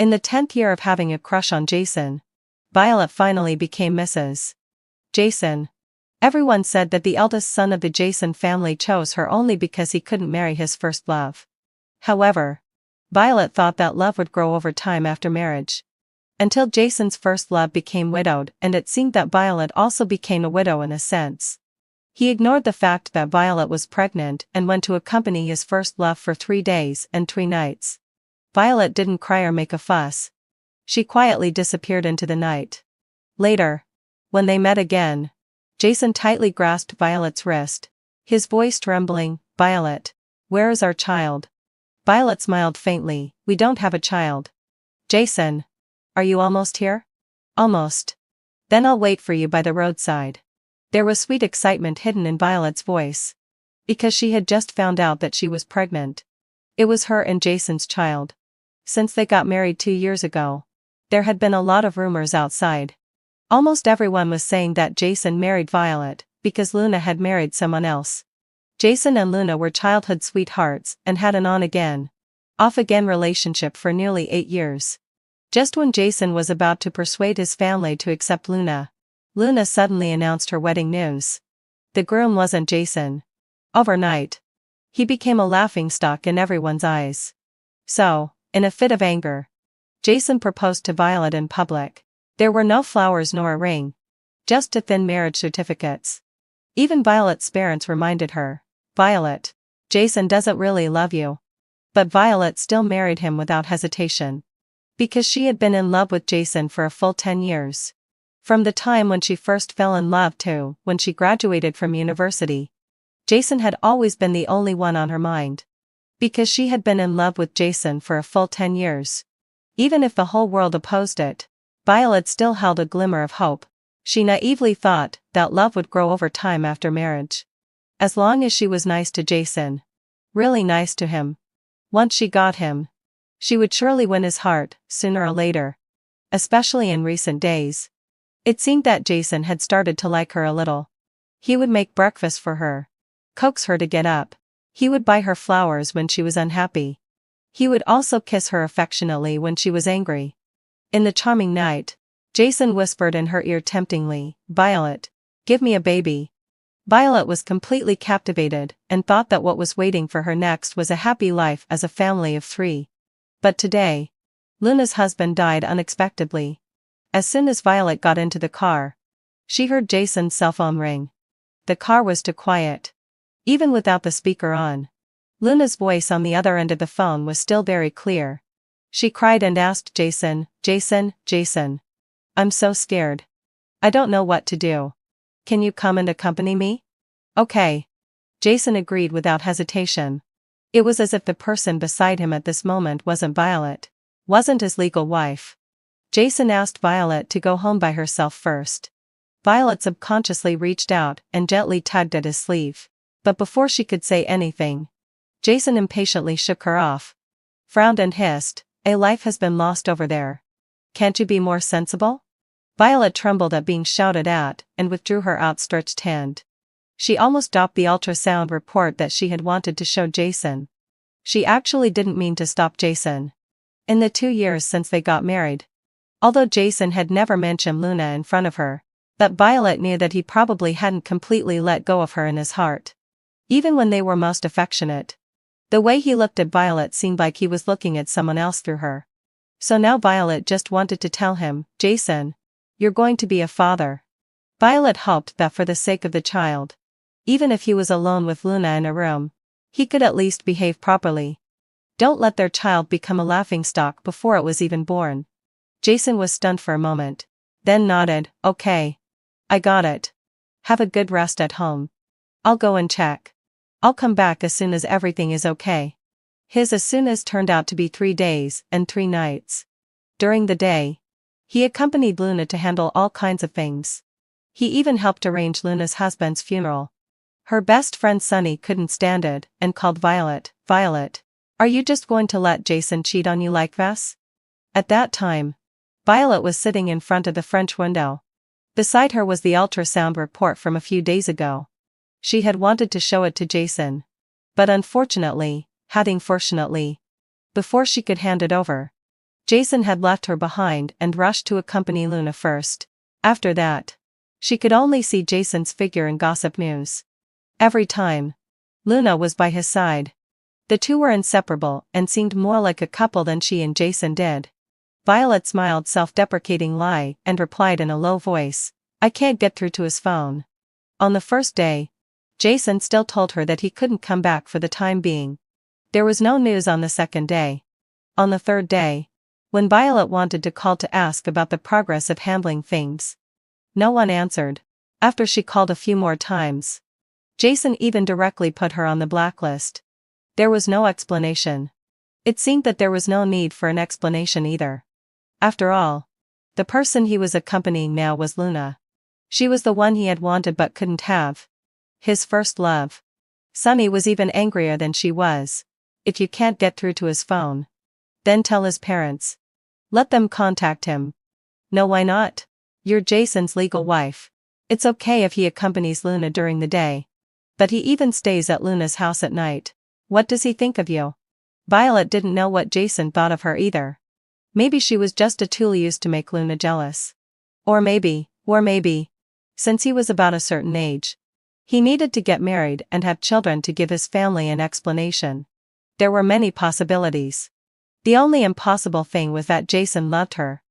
In the 10th year of having a crush on Jason, Violet finally became Mrs. Jason. Everyone said that the eldest son of the Jason family chose her only because he couldn't marry his first love. However, Violet thought that love would grow over time after marriage. Until Jason's first love became widowed, and it seemed that Violet also became a widow in a sense. He ignored the fact that Violet was pregnant and went to accompany his first love for 3 days and 3 nights. Violet didn't cry or make a fuss. She quietly disappeared into the night. Later, when they met again, Jason tightly grasped Violet's wrist, his voice trembling. "Violet, where is our child?" Violet smiled faintly. "We don't have a child." "Jason, are you almost here?" "Almost. Then I'll wait for you by the roadside." There was sweet excitement hidden in Violet's voice. Because she had just found out that she was pregnant. It was her and Jason's child. Since they got married 2 years ago, there had been a lot of rumors outside. Almost everyone was saying that Jason married Violet because Luna had married someone else. Jason and Luna were childhood sweethearts and had an on-again, off-again relationship for nearly 8 years. Just when Jason was about to persuade his family to accept Luna, Luna suddenly announced her wedding news. The groom wasn't Jason. Overnight, he became a laughingstock in everyone's eyes. So, in a fit of anger, Jason proposed to Violet in public. There were no flowers nor a ring. Just 2 thin marriage certificates. Even Violet's parents reminded her, "Violet, Jason doesn't really love you." But Violet still married him without hesitation. Because she had been in love with Jason for a full 10 years. From the time when she first fell in love to when she graduated from university, Jason had always been the only one on her mind. Because she had been in love with Jason for a full 10 years. Even if the whole world opposed it, Violet still held a glimmer of hope. She naively thought that love would grow over time after marriage. As long as she was nice to Jason. Really nice to him. Once she got him, she would surely win his heart, sooner or later. Especially in recent days. It seemed that Jason had started to like her a little. He would make breakfast for her. Coax her to get up. He would buy her flowers when she was unhappy. He would also kiss her affectionately when she was angry. In the charming night, Jason whispered in her ear temptingly, "Violet, give me a baby." Violet was completely captivated and thought that what was waiting for her next was a happy life as a family of 3. But today, Luna's husband died unexpectedly. As soon as Violet got into the car, she heard Jason's cell phone ring. The car was too quiet. Even without the speaker on, Luna's voice on the other end of the phone was still very clear. She cried and asked Jason, "Jason, Jason. I'm so scared. I don't know what to do. Can you come and accompany me?" "Okay." Jason agreed without hesitation. It was as if the person beside him at this moment wasn't Violet, wasn't his legal wife. Jason asked Violet to go home by herself first. Violet subconsciously reached out and gently tugged at his sleeve. But before she could say anything, Jason impatiently shook her off. Frowned and hissed, "A life has been lost over there. Can't you be more sensible?" Violet trembled at being shouted at and withdrew her outstretched hand. She almost stopped the ultrasound report that she had wanted to show Jason. She actually didn't mean to stop Jason. In the 2 years since they got married, although Jason had never mentioned Luna in front of her, but Violet knew that he probably hadn't completely let go of her in his heart. Even when they were most affectionate. The way he looked at Violet seemed like he was looking at someone else through her. So now Violet just wanted to tell him, "Jason, you're going to be a father." Violet hoped that for the sake of the child, even if he was alone with Luna in a room, he could at least behave properly. Don't let their child become a laughingstock before it was even born. Jason was stunned for a moment, then nodded, "Okay. I got it. Have a good rest at home. I'll go and check. I'll come back as soon as everything is okay." His as soon as turned out to be 3 days and 3 nights. During the day, he accompanied Luna to handle all kinds of things. He even helped arrange Luna's husband's funeral. Her best friend Sunny couldn't stand it and called Violet, "Violet, are you just going to let Jason cheat on you like this?" At that time, Violet was sitting in front of the French window. Beside her was the ultrasound report from a few days ago. She had wanted to show it to Jason. But unfortunately, before she could hand it over, Jason had left her behind and rushed to accompany Luna first. After that, she could only see Jason's figure in gossip news. Every time Luna was by his side, the two were inseparable and seemed more like a couple than she and Jason did. Violet smiled self-deprecatingly and replied in a low voice, "I can't get through to his phone." On the first day, Jason still told her that he couldn't come back for the time being. There was no news on the second day. On the third day, when Violet wanted to call to ask about the progress of handling things, no one answered. After she called a few more times, Jason even directly put her on the blacklist. There was no explanation. It seemed that there was no need for an explanation either. After all, the person he was accompanying now was Luna. She was the one he had wanted but couldn't have. His first love. Sonny was even angrier than she was. If you can't get through to his phone, then tell his parents. Let them contact him. No, why not? You're Jason's legal wife. It's okay if he accompanies Luna during the day. But he even stays at Luna's house at night. What does he think of you? Violet didn't know what Jason thought of her either. Maybe she was just a tool used to make Luna jealous. Or maybe, since he was about a certain age, he needed to get married and have children to give his family an explanation. There were many possibilities. The only impossible thing was that Jason loved her.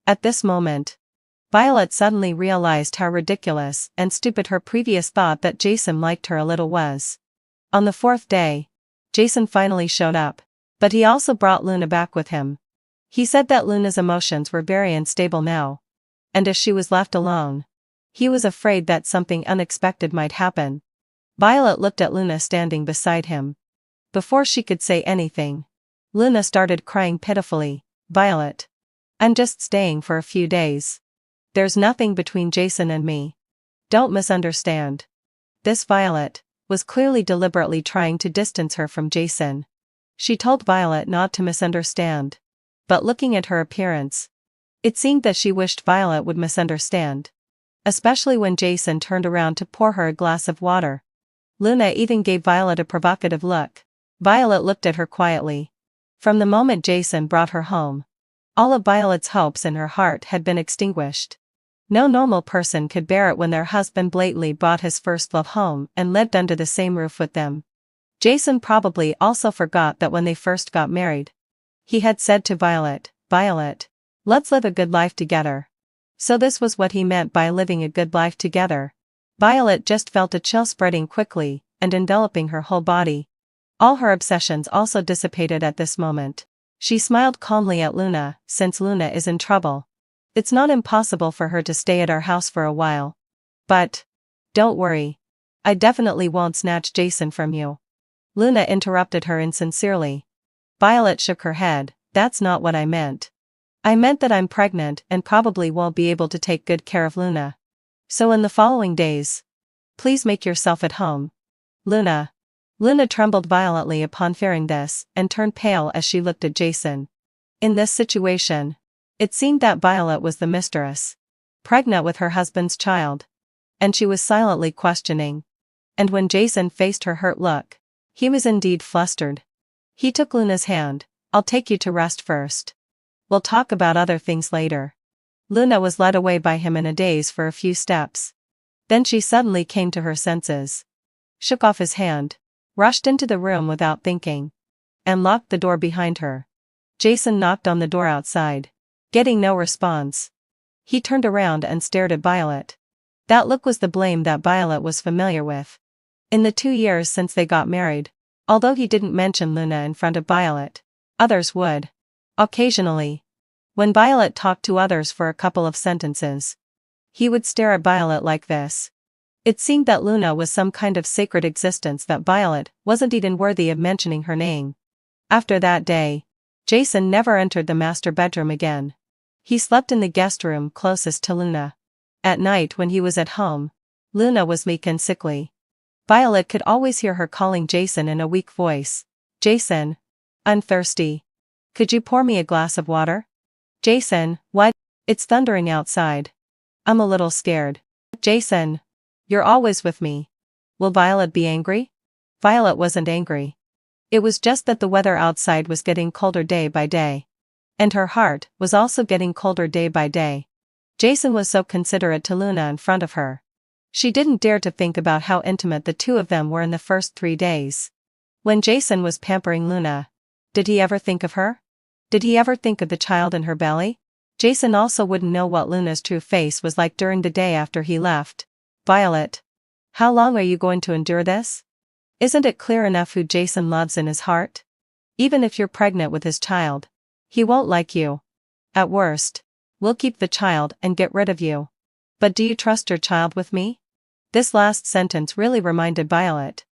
At this moment, Violet suddenly realized how ridiculous and stupid her previous thought that Jason liked her a little was. On the fourth day, Jason finally showed up, but he also brought Luna back with him. He said that Luna's emotions were very unstable now, and if she was left alone, he was afraid that something unexpected might happen. Violet looked at Luna standing beside him. Before she could say anything, Luna started crying pitifully. "Violet, I'm just staying for a few days. There's nothing between Jason and me. Don't misunderstand." This Violet was clearly deliberately trying to distance her from Jason. She told Violet not to misunderstand. But looking at her appearance, it seemed that she wished Violet would misunderstand. Especially when Jason turned around to pour her a glass of water. Luna even gave Violet a provocative look. Violet looked at her quietly. From the moment Jason brought her home, all of Violet's hopes in her heart had been extinguished. No normal person could bear it when their husband blatantly brought his first love home and lived under the same roof with them. Jason probably also forgot that when they first got married, he had said to Violet, "Violet, let's live a good life together." So this was what he meant by living a good life together. Violet just felt a chill spreading quickly and enveloping her whole body. All her obsessions also dissipated at this moment. She smiled calmly at Luna. "Since Luna is in trouble, it's not impossible for her to stay at our house for a while. But don't worry. I definitely won't snatch Jason from you." Luna interrupted her insincerely. Violet shook her head. "That's not what I meant. I meant that I'm pregnant and probably won't be able to take good care of Luna. So in the following days, please make yourself at home." Luna trembled violently upon hearing this and turned pale as she looked at Jason. In this situation, it seemed that Violet was the mistress, pregnant with her husband's child. And she was silently questioning. And when Jason faced her hurt look, he was indeed flustered. He took Luna's hand. "I'll take you to rest first. We'll talk about other things later." Luna was led away by him in a daze for a few steps. Then she suddenly came to her senses, shook off his hand, rushed into the room without thinking, and locked the door behind her. Jason knocked on the door outside. Getting no response, he turned around and stared at Violet. That look was the blame that Violet was familiar with. In the 2 years since they got married, although he didn't mention Luna in front of Violet, others would. Occasionally, when Violet talked to others for a couple of sentences, he would stare at Violet like this. It seemed that Luna was some kind of sacred existence that Violet wasn't even worthy of mentioning her name. After that day, Jason never entered the master bedroom again. He slept in the guest room closest to Luna. At night when he was at home, Luna was meek and sickly. Violet could always hear her calling Jason in a weak voice. "Jason, I'm thirsty. Could you pour me a glass of water?" "Jason, what? It's thundering outside. I'm a little scared." "Jason, you're always with me. Will Violet be angry?" Violet wasn't angry. It was just that the weather outside was getting colder day by day. And her heart was also getting colder day by day. Jason was so considerate to Luna in front of her. She didn't dare to think about how intimate the two of them were in the first 3 days. When Jason was pampering Luna, did he ever think of her? Did he ever think of the child in her belly? Jason also wouldn't know what Luna's true face was like during the day after he left. Violet, how long are you going to endure this? Isn't it clear enough who Jason loves in his heart? Even if you're pregnant with his child, he won't like you. At worst, we'll keep the child and get rid of you. But do you trust your child with me? This last sentence really reminded Violet.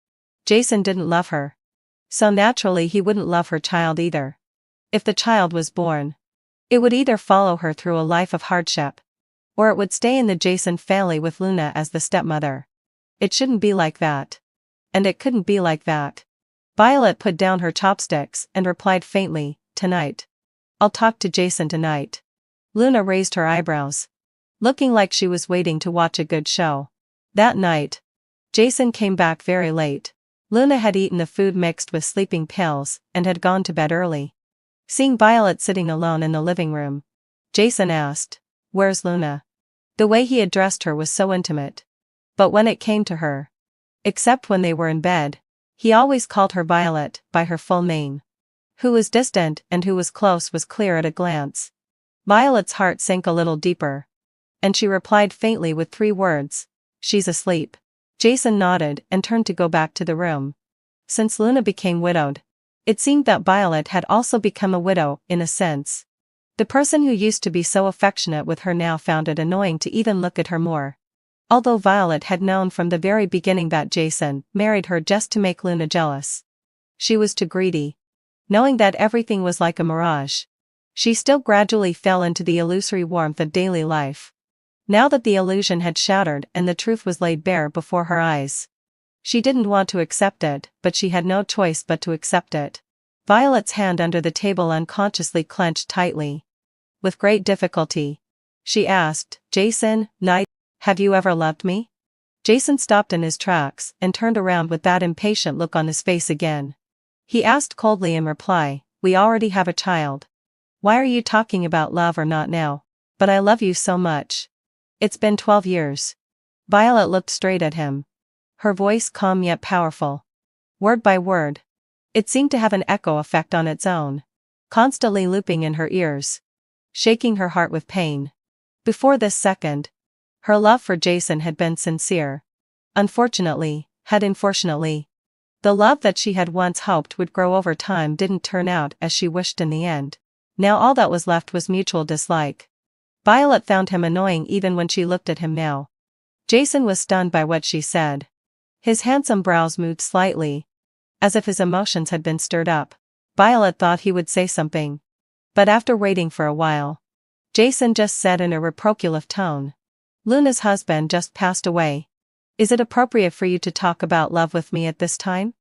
Jason didn't love her. So naturally he wouldn't love her child either. If the child was born, it would either follow her through a life of hardship, or it would stay in the Jason family with Luna as the stepmother. It shouldn't be like that. And it couldn't be like that. Violet put down her chopsticks and replied faintly, "Tonight. I'll talk to Jason tonight." Luna raised her eyebrows, looking like she was waiting to watch a good show. That night, Jason came back very late. Luna had eaten the food mixed with sleeping pills and had gone to bed early. Seeing Violet sitting alone in the living room, Jason asked, "Where's Luna?" The way he addressed her was so intimate. But when it came to her, except when they were in bed, he always called her Violet by her full name. Who was distant and who was close was clear at a glance. Violet's heart sank a little deeper, and she replied faintly with 3 words, "She's asleep." Jason nodded and turned to go back to the room. Since Luna became widowed, it seemed that Violet had also become a widow, in a sense. The person who used to be so affectionate with her now found it annoying to even look at her more. Although Violet had known from the very beginning that Jason married her just to make Luna jealous, she was too greedy. Knowing that everything was like a mirage, she still gradually fell into the illusory warmth of daily life. Now that the illusion had shattered and the truth was laid bare before her eyes, she didn't want to accept it, but she had no choice but to accept it. Violet's hand under the table unconsciously clenched tightly. With great difficulty, she asked, "Jason, Knight, have you ever loved me?" Jason stopped in his tracks and turned around with that impatient look on his face again. He asked coldly in reply, "We already have a child. Why are you talking about love or not now? But I love you so much. It's been 12 years. Violet looked straight at him. Her voice calm yet powerful. Word by word, it seemed to have an echo effect on its own, constantly looping in her ears, shaking her heart with pain. Before this second, her love for Jason had been sincere. Unfortunately, the love that she had once hoped would grow over time didn't turn out as she wished in the end. Now all that was left was mutual dislike. Violet found him annoying even when she looked at him now. Jason was stunned by what she said. His handsome brows moved slightly, as if his emotions had been stirred up. Violet thought he would say something. But after waiting for a while, Jason just said in a reproachful tone, "Luna's husband just passed away. Is it appropriate for you to talk about love with me at this time?"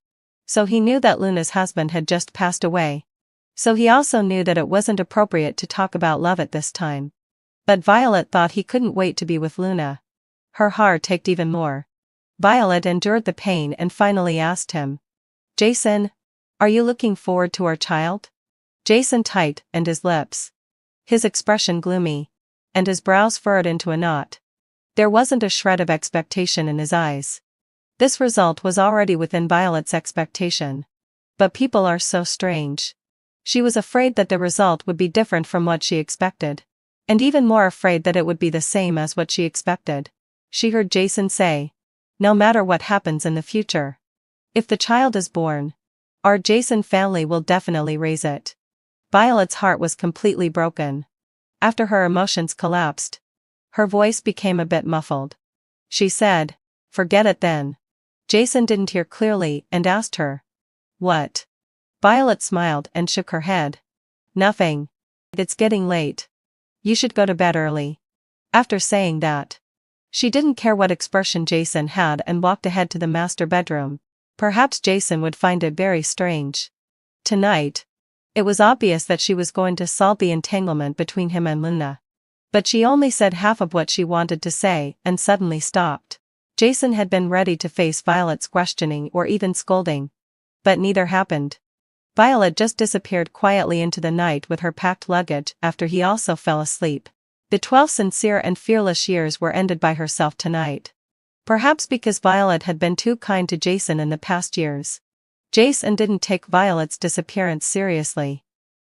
So he knew that Luna's husband had just passed away. So he also knew that it wasn't appropriate to talk about love at this time. But Violet thought he couldn't wait to be with Luna. Her heart ached even more. Violet endured the pain and finally asked him, "Jason, are you looking forward to our child?" Jason tightened his lips, his expression gloomy, and his brows furrowed into a knot. There wasn't a shred of expectation in his eyes. This result was already within Violet's expectation. But people are so strange. She was afraid that the result would be different from what she expected. And even more afraid that it would be the same as what she expected. She heard Jason say, "No matter what happens in the future, if the child is born, our Jason family will definitely raise it." Violet's heart was completely broken. After her emotions collapsed, her voice became a bit muffled. She said, "Forget it then." Jason didn't hear clearly and asked her, "What?" Violet smiled and shook her head. "Nothing. It's getting late. You should go to bed early." After saying that, she didn't care what expression Jason had and walked ahead to the master bedroom. Perhaps Jason would find it very strange. Tonight, it was obvious that she was going to solve the entanglement between him and Luna. But she only said half of what she wanted to say and suddenly stopped. Jason had been ready to face Violet's questioning or even scolding. But neither happened. Violet just disappeared quietly into the night with her packed luggage after he also fell asleep. The 12 sincere and fearless years were ended by herself tonight. Perhaps because Violet had been too kind to Jason in the past years. Jason didn't take Violet's disappearance seriously.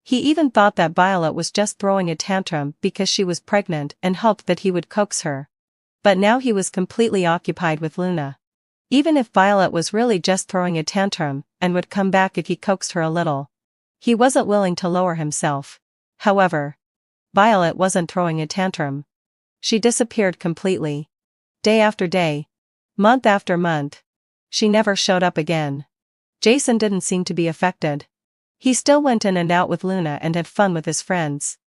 He even thought that Violet was just throwing a tantrum because she was pregnant and hoped that he would coax her. But now he was completely occupied with Luna. Even if Violet was really just throwing a tantrum and would come back if he coaxed her a little, he wasn't willing to lower himself. However, Violet wasn't throwing a tantrum. She disappeared completely. Day after day, month after month, she never showed up again. Jason didn't seem to be affected. He still went in and out with Luna and had fun with his friends.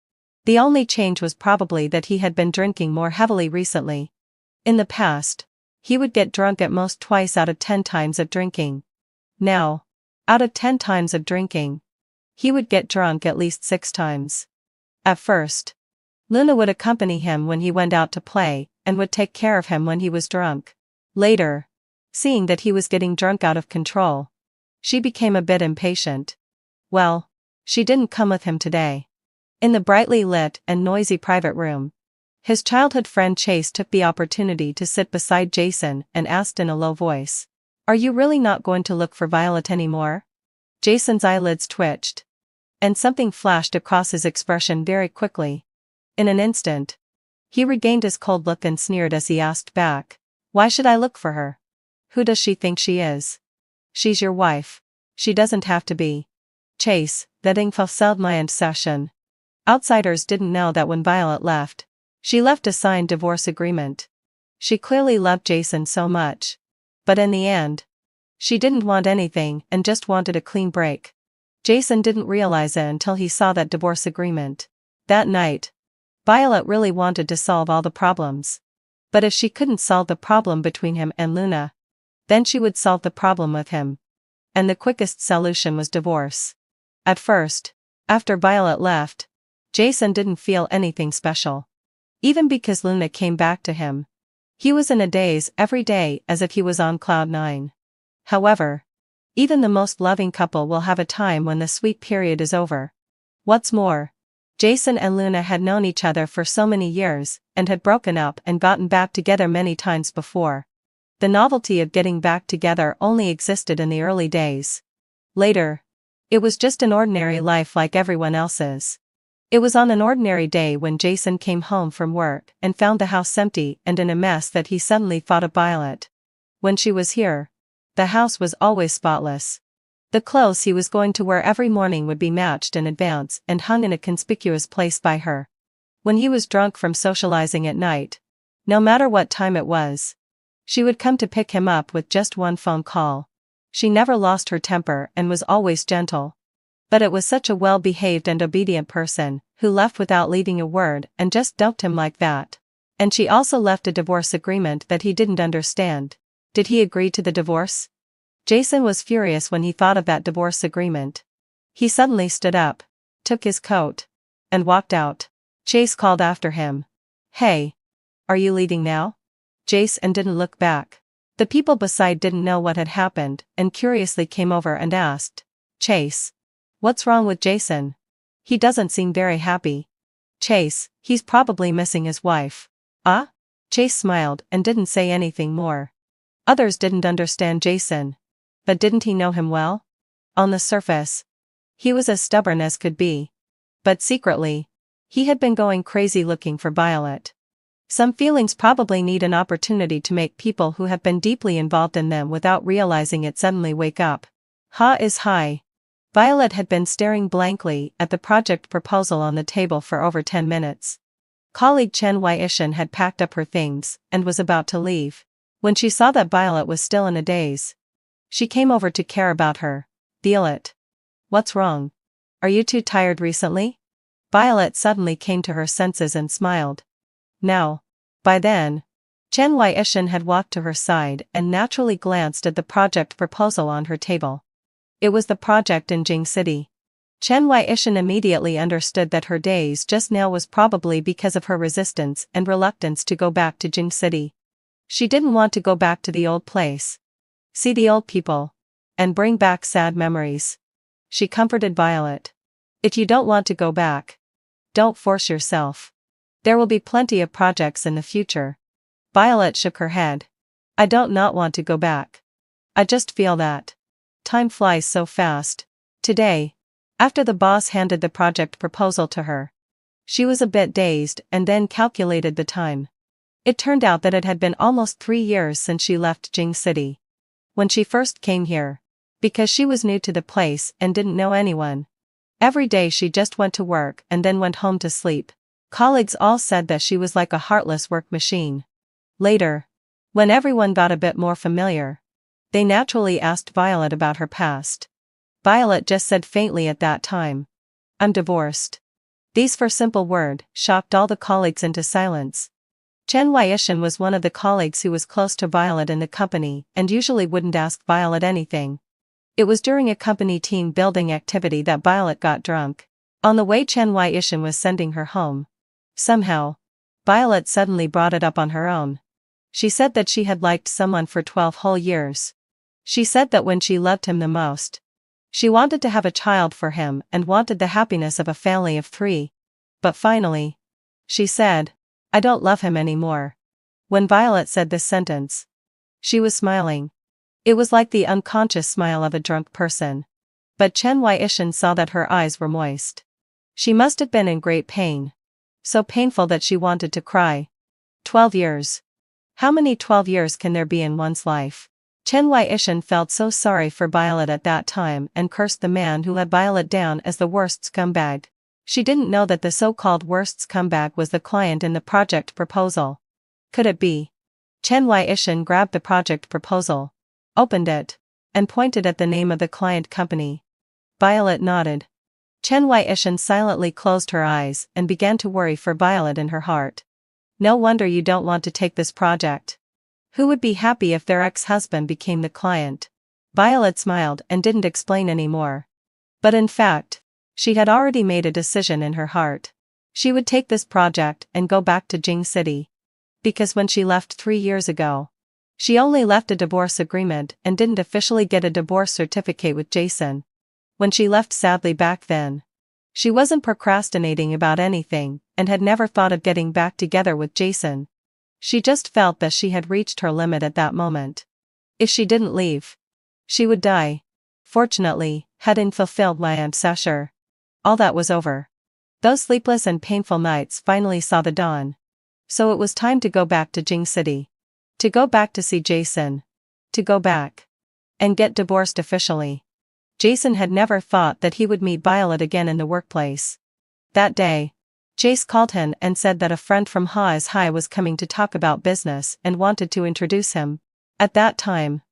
The only change was probably that he had been drinking more heavily recently. In the past, he would get drunk at most twice out of 10 times of drinking. Now, out of 10 times of drinking, he would get drunk at least 6 times. At first, Luna would accompany him when he went out to play and would take care of him when he was drunk. Later, seeing that he was getting drunk out of control, she became a bit impatient. Well, she didn't come with him today. In the brightly lit and noisy private room, his childhood friend Chase took the opportunity to sit beside Jason and asked in a low voice, "Are you really not going to look for Violet anymore?" Jason's eyelids twitched, and something flashed across his expression very quickly. In an instant, he regained his cold look and sneered as he asked back, "Why should I look for her? Who does she think she is? She's your wife. She doesn't have to be." Chase, that ingefälld my session. Outsiders didn't know that when Violet left, she left a signed divorce agreement. She clearly loved Jason so much. But in the end, she didn't want anything and just wanted a clean break. Jason didn't realize it until he saw that divorce agreement. That night, Violet really wanted to solve all the problems. But if she couldn't solve the problem between him and Luna, then she would solve the problem with him. And the quickest solution was divorce. At first, after Violet left, Jason didn't feel anything special. Even because Luna came back to him, he was in a daze every day as if he was on cloud 9. However, even the most loving couple will have a time when the sweet period is over. What's more, Jason and Luna had known each other for so many years and had broken up and gotten back together many times before. The novelty of getting back together only existed in the early days. Later, it was just an ordinary life like everyone else's. It was on an ordinary day when Jason came home from work and found the house empty and in a mess that he suddenly thought of Violet. When she was here, the house was always spotless. The clothes he was going to wear every morning would be matched in advance and hung in a conspicuous place by her. When he was drunk from socializing at night, no matter what time it was, she would come to pick him up with just one phone call. She never lost her temper and was always gentle. But it was such a well-behaved and obedient person, who left without leaving a word and just dumped him like that. And she also left a divorce agreement that he didn't understand. Did he agree to the divorce? Jason was furious when he thought of that divorce agreement. He suddenly stood up, took his coat, and walked out. Chase called after him, "Hey, are you leaving now?" Jason didn't look back. The people beside didn't know what had happened and curiously came over and asked, "Chase, what's wrong with Jason? He doesn't seem very happy." "Chase, he's probably missing his wife." "Ah?" Chase smiled and didn't say anything more. Others didn't understand Jason. But didn't he know him well? On the surface, he was as stubborn as could be. But secretly, he had been going crazy looking for Violet. Some feelings probably need an opportunity to make people who have been deeply involved in them without realizing it suddenly wake up. Ha is high. Violet had been staring blankly at the project proposal on the table for over 10 minutes. Colleague Chen Yishan had packed up her things and was about to leave. When she saw that Violet was still in a daze, she came over to care about her. "Violet, what's wrong? Are you too tired recently?" Violet suddenly came to her senses and smiled. Now, by then, Chen Yishan had walked to her side and naturally glanced at the project proposal on her table. It was the project in Jing City. Chen Yishan immediately understood that her daze just now was probably because of her resistance and reluctance to go back to Jing City. She didn't want to go back to the old place, see the old people, and bring back sad memories. she comforted Violet. If you don't want to go back, don't force yourself. There will be plenty of projects in the future. Violet shook her head. I don't not want to go back. I just feel that time flies so fast. Today, after the boss handed the project proposal to her, she was a bit dazed and then calculated the time. It turned out that it had been almost 3 years since she left Jing City. When she first came here, because she was new to the place and didn't know anyone, every day she just went to work and then went home to sleep. Colleagues all said that she was like a heartless work machine. Later, when everyone got a bit more familiar, they naturally asked Violet about her past. Violet just said faintly at that time, I'm divorced. These four simple words shocked all the colleagues into silence. Chen Weishan was one of the colleagues who was close to Violet in the company and usually wouldn't ask Violet anything. It was during a company team building activity that Violet got drunk. On the way Chen Weishan was sending her home. Somehow, Violet suddenly brought it up on her own. She said that she had liked someone for 12 whole years. She said that when she loved him the most, she wanted to have a child for him and wanted the happiness of a family of 3. But finally, she said, I don't love him anymore. When Violet said this sentence, she was smiling. It was like the unconscious smile of a drunk person. But Chen Weishan saw that her eyes were moist. She must have been in great pain. So painful that she wanted to cry. 12 years. How many 12 years can there be in one's life? Chen Weishan felt so sorry for Violet at that time and cursed the man who had Violet down as the worst scumbag. She didn't know that the so-called worst scumbag was the client in the project proposal. Could it be? Chen Weishan grabbed the project proposal, opened it, and pointed at the name of the client company. Violet nodded. Chen Weishan silently closed her eyes and began to worry for Violet in her heart. No wonder you don't want to take this project. Who would be happy if their ex-husband became the client? Violet smiled and didn't explain any more. But in fact, she had already made a decision in her heart. She would take this project and go back to Jing City. Because when she left 3 years ago, she only left a divorce agreement and didn't officially get a divorce certificate with Jason. When she left sadly back then, she wasn't procrastinating about anything and had never thought of getting back together with Jason. She just felt that she had reached her limit at that moment. If she didn't leave, she would die. Fortunately, having fulfilled my ancestor, all that was over. Those sleepless and painful nights finally saw the dawn. So it was time to go back to Jing City. To go back to see Jason. To go back and get divorced officially. Jason had never thought that he would meet Violet again in the workplace. That day, Jace called him and said that a friend from Ha's High was coming to talk about business and wanted to introduce him. At that time,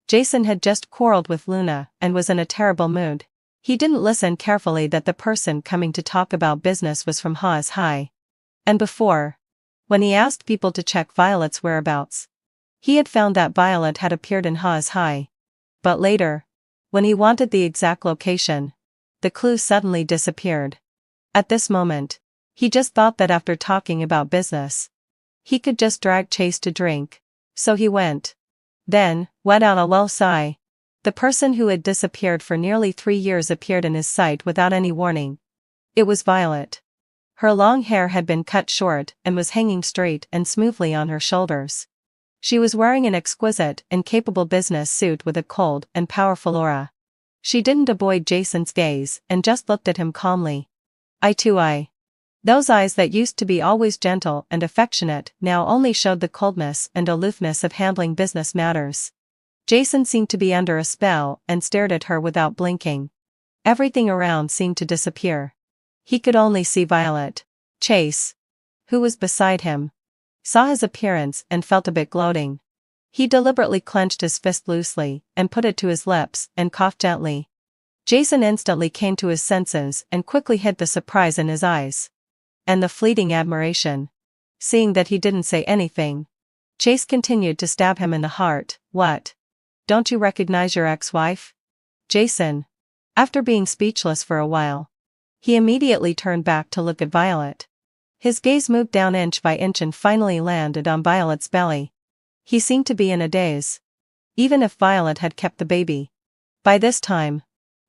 Jason had just quarreled with Luna and was in a terrible mood. He didn't listen carefully that the person coming to talk about business was from Ha's High. And before, when he asked people to check Violet's whereabouts, he had found that Violet had appeared in Ha's High. But later, when he wanted the exact location, the clue suddenly disappeared. At this moment, he just thought that after talking about business, he could just drag Chase to drink. So he went. Then, let out a low sigh. The person who had disappeared for nearly 3 years appeared in his sight without any warning. It was Violet. Her long hair had been cut short and was hanging straight and smoothly on her shoulders. She was wearing an exquisite and capable business suit with a cold and powerful aura. She didn't avoid Jason's gaze and just looked at him calmly. Eye to eye. Those eyes that used to be always gentle and affectionate now only showed the coldness and aloofness of handling business matters. Jason seemed to be under a spell and stared at her without blinking. Everything around seemed to disappear. He could only see Violet. Chase, who was beside him, saw his appearance and felt a bit gloating. He deliberately clenched his fist loosely and put it to his lips and coughed gently. Jason instantly came to his senses and quickly hid the surprise in his eyes. And the fleeting admiration. Seeing that he didn't say anything, Chase continued to stab him in the heart. What? Don't you recognize your ex-wife? Jason. After being speechless for a while, he immediately turned back to look at Violet. His gaze moved down inch by inch and finally landed on Violet's belly. He seemed to be in a daze. Even if Violet had kept the baby. By this time,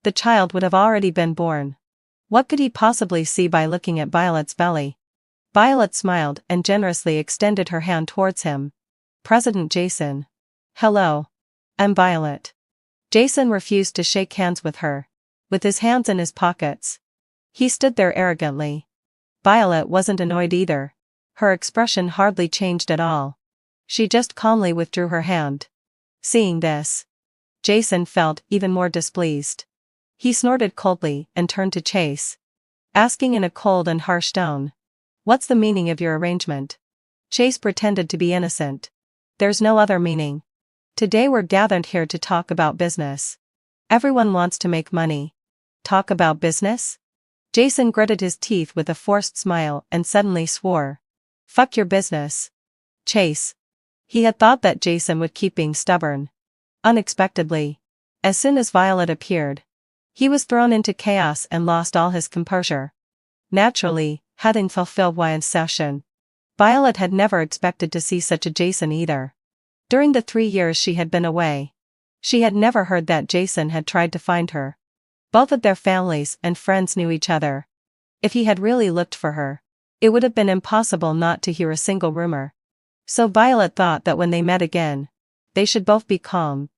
The child would have already been born. What could he possibly see by looking at Violet's belly? Violet smiled and generously extended her hand towards him. President Jason. Hello. I'm Violet. Jason refused to shake hands with her. With his hands in his pockets. He stood there arrogantly. Violet wasn't annoyed either. Her expression hardly changed at all. She just calmly withdrew her hand. Seeing this, Jason felt even more displeased. He snorted coldly and turned to Chase, asking in a cold and harsh tone, "What's the meaning of your arrangement?" Chase pretended to be innocent. "There's no other meaning. Today we're gathered here to talk about business. Everyone wants to make money. Talk about business?" Jason gritted his teeth with a forced smile and suddenly swore. "Fuck your business." Chase. He had thought that Jason would keep being stubborn. Unexpectedly, as soon as Violet appeared, he was thrown into chaos and lost all his composure. Naturally, having fulfilled Wyan's session, Violet had never expected to see such a Jason either. During the 3 years she had been away, she had never heard that Jason had tried to find her. Both of their families and friends knew each other. If he had really looked for her, it would have been impossible not to hear a single rumor. So Violet thought that when they met again, they should both be calm.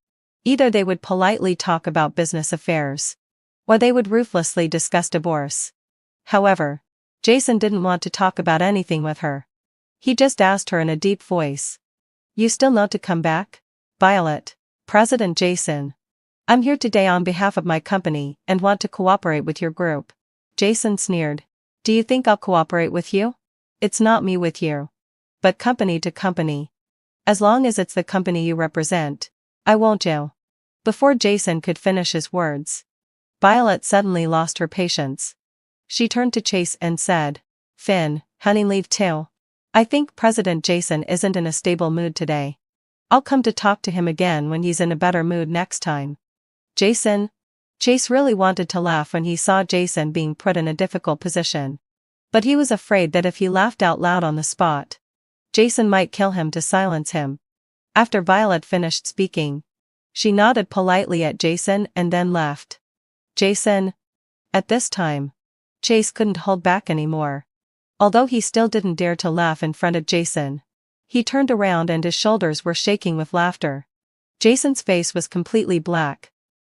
Either they would politely talk about business affairs, or they would ruthlessly discuss divorce. However, Jason didn't want to talk about anything with her. He just asked her in a deep voice, "You still know to come back?" "Violet." "President Jason. I'm here today on behalf of my company and want to cooperate with your group." Jason sneered. "Do you think I'll cooperate with you? It's not me with you, but company to company. As long as it's the company you represent, I won't you." Before Jason could finish his words, Violet suddenly lost her patience. She turned to Chase and said, "Finn, honey, leave too. I think President Jason isn't in a stable mood today. I'll come to talk to him again when he's in a better mood next time." Jason? Chase really wanted to laugh when he saw Jason being put in a difficult position. But he was afraid that if he laughed out loud on the spot, Jason might kill him to silence him. After Violet finished speaking, she nodded politely at Jason and then left. Jason? At this time, Chase couldn't hold back anymore. Although he still didn't dare to laugh in front of Jason, he turned around and his shoulders were shaking with laughter. Jason's face was completely black.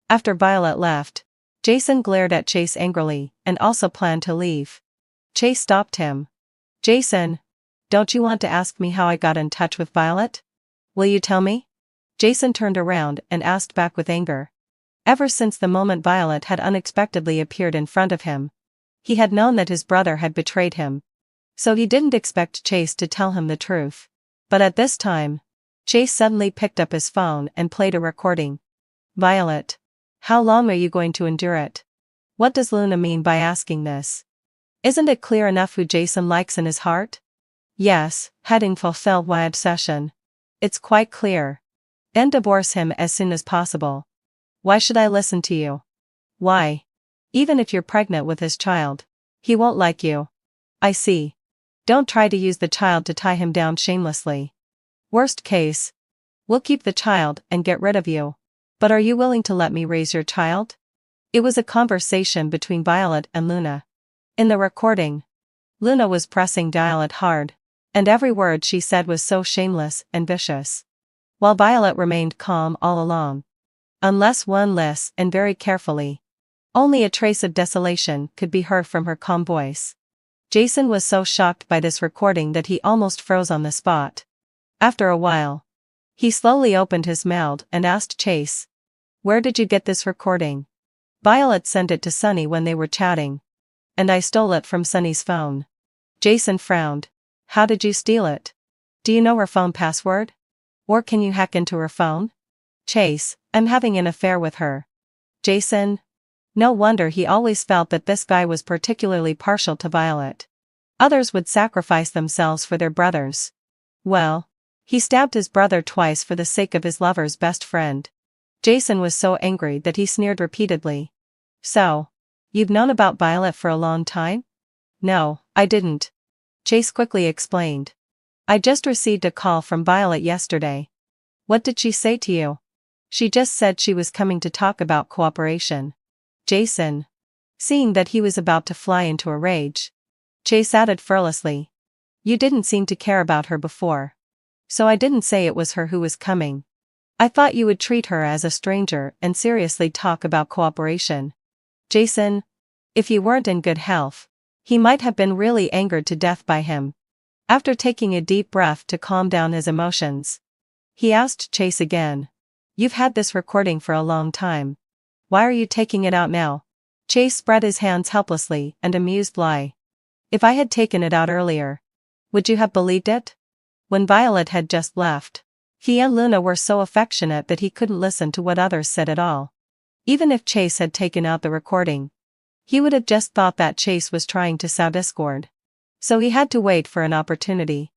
After Violet left, Jason glared at Chase angrily and also planned to leave. Chase stopped him. "Jason, don't you want to ask me how I got in touch with Violet? Will you tell me?" Jason turned around and asked back with anger. Ever since the moment Violet had unexpectedly appeared in front of him, he had known that his brother had betrayed him. So he didn't expect Chase to tell him the truth. But at this time, Chase suddenly picked up his phone and played a recording. "Violet, how long are you going to endure it? What does Luna mean by asking this? Isn't it clear enough who Jason likes in his heart? Yes, having fulfilled my obsession. It's quite clear. Then divorce him as soon as possible. Why should I listen to you? Why? Even if you're pregnant with his child, he won't like you. I see. Don't try to use the child to tie him down shamelessly. Worst case, we'll keep the child and get rid of you. But are you willing to let me raise your child?" It was a conversation between Violet and Luna. In the recording, Luna was pressing Violet hard, and every word she said was so shameless and vicious. While Violet remained calm all along. Unless one listened very carefully, only a trace of desolation could be heard from her calm voice. Jason was so shocked by this recording that he almost froze on the spot. After a while, he slowly opened his mouth and asked Chase, "Where did you get this recording?" Violet sent it to Sunny when they were chatting. "And I stole it from Sunny's phone." Jason frowned. "How did you steal it? Do you know her phone password? Or can you hack into her phone?" Chase, "I'm having an affair with her." Jason? No wonder he always felt that this guy was particularly partial to Violet. Others would sacrifice themselves for their brothers. Well, he stabbed his brother twice for the sake of his lover's best friend. Jason was so angry that he sneered repeatedly. "So, you've known about Violet for a long time?" "No, I didn't." Chase quickly explained. "I just received a call from Violet yesterday." "What did she say to you?" "She just said she was coming to talk about cooperation." Jason. Seeing that he was about to fly into a rage, Chase added furiously. You didn't seem to care about her before. So I didn't say it was her who was coming. I thought you would treat her as a stranger and seriously talk about cooperation. Jason. If you weren't in good health, he might have been really angered to death by him. After taking a deep breath to calm down his emotions, he asked Chase again. You've had this recording for a long time. Why are you taking it out now? Chase spread his hands helplessly and amused lie. If I had taken it out earlier, would you have believed it? When Violet had just left, he and Luna were so affectionate that he couldn't listen to what others said at all. Even if Chase had taken out the recording, he would have just thought that Chase was trying to sow discord. So he had to wait for an opportunity.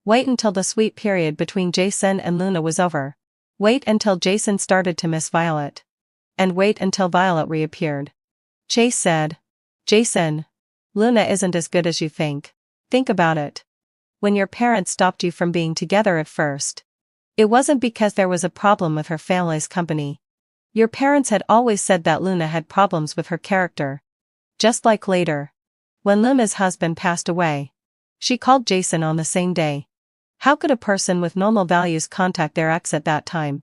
Wait until the sweet period between Jason and Luna was over. Wait until Jason started to miss Violet. And wait until Violet reappeared. Chase said. Jason. Luna isn't as good as you think. Think about it. When your parents stopped you from being together at first, it wasn't because there was a problem with her family's company. Your parents had always said that Luna had problems with her character. Just like later, when Luna's husband passed away, she called Jason on the same day. How could a person with normal values contact their ex at that time?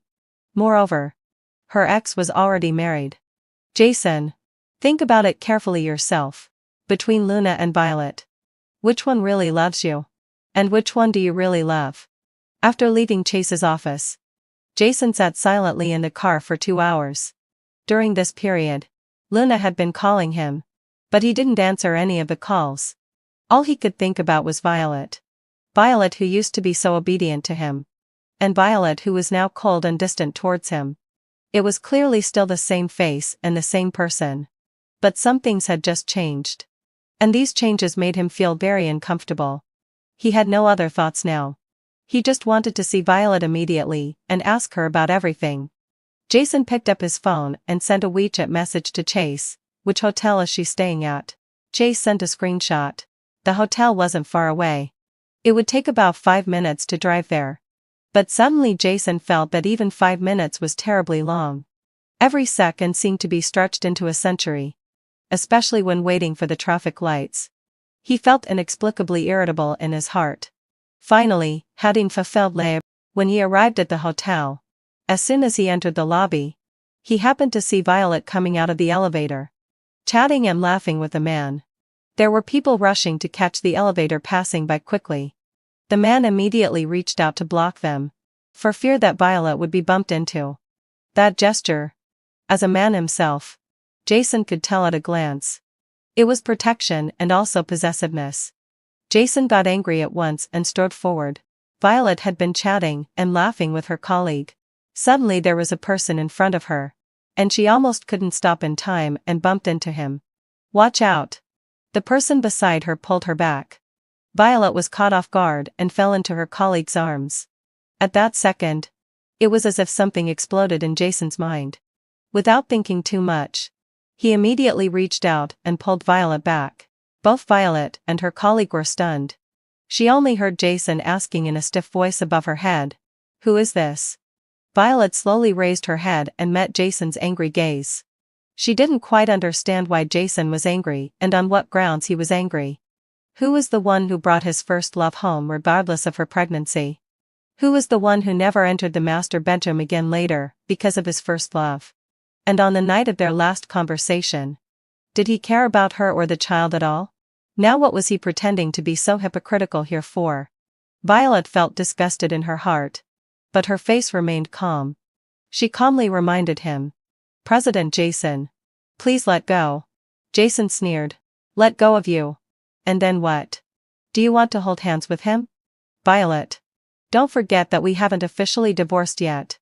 Moreover, her ex was already married. Jason. Think about it carefully yourself. Between Luna and Violet, which one really loves you? And which one do you really love? After leaving Chase's office, Jason sat silently in the car for 2 hours. During this period, Luna had been calling him, but he didn't answer any of the calls. All he could think about was Violet. Violet who used to be so obedient to him. And Violet who was now cold and distant towards him. It was clearly still the same face and the same person. But some things had just changed. And these changes made him feel very uncomfortable. He had no other thoughts now. He just wanted to see Violet immediately and ask her about everything. Jason picked up his phone and sent a WeChat message to Chase. Which hotel is she staying at? Chase sent a screenshot. The hotel wasn't far away. It would take about 5 minutes to drive there. But suddenly Jason felt that even 5 minutes was terribly long. Every second seemed to be stretched into a century. Especially when waiting for the traffic lights. He felt inexplicably irritable in his heart. Finally, having fulfilled labor, when he arrived at the hotel, as soon as he entered the lobby, he happened to see Violet coming out of the elevator, chatting and laughing with a man. There were people rushing to catch the elevator passing by quickly. The man immediately reached out to block them, for fear that Violet would be bumped into. That gesture, as a man himself, Jason could tell at a glance. It was protection and also possessiveness. Jason got angry at once and strode forward. Violet had been chatting and laughing with her colleague. Suddenly there was a person in front of her, and she almost couldn't stop in time and bumped into him. Watch out! The person beside her pulled her back. Violet was caught off guard and fell into her colleague's arms. At that second, it was as if something exploded in Jason's mind. Without thinking too much, he immediately reached out and pulled Violet back. Both Violet and her colleague were stunned. She only heard Jason asking in a stiff voice above her head, "Who is this?" Violet slowly raised her head and met Jason's angry gaze. She didn't quite understand why Jason was angry and on what grounds he was angry. Who was the one who brought his first love home regardless of her pregnancy? Who was the one who never entered the master bedroom again later because of his first love? And on the night of their last conversation, did he care about her or the child at all? Now what was he pretending to be so hypocritical here for? Violet felt disgusted in her heart, but her face remained calm. She calmly reminded him. "President Jason. Please let go." Jason sneered. "Let go of you? And then what? Do you want to hold hands with him?" "Violet. Don't forget that we haven't officially divorced yet."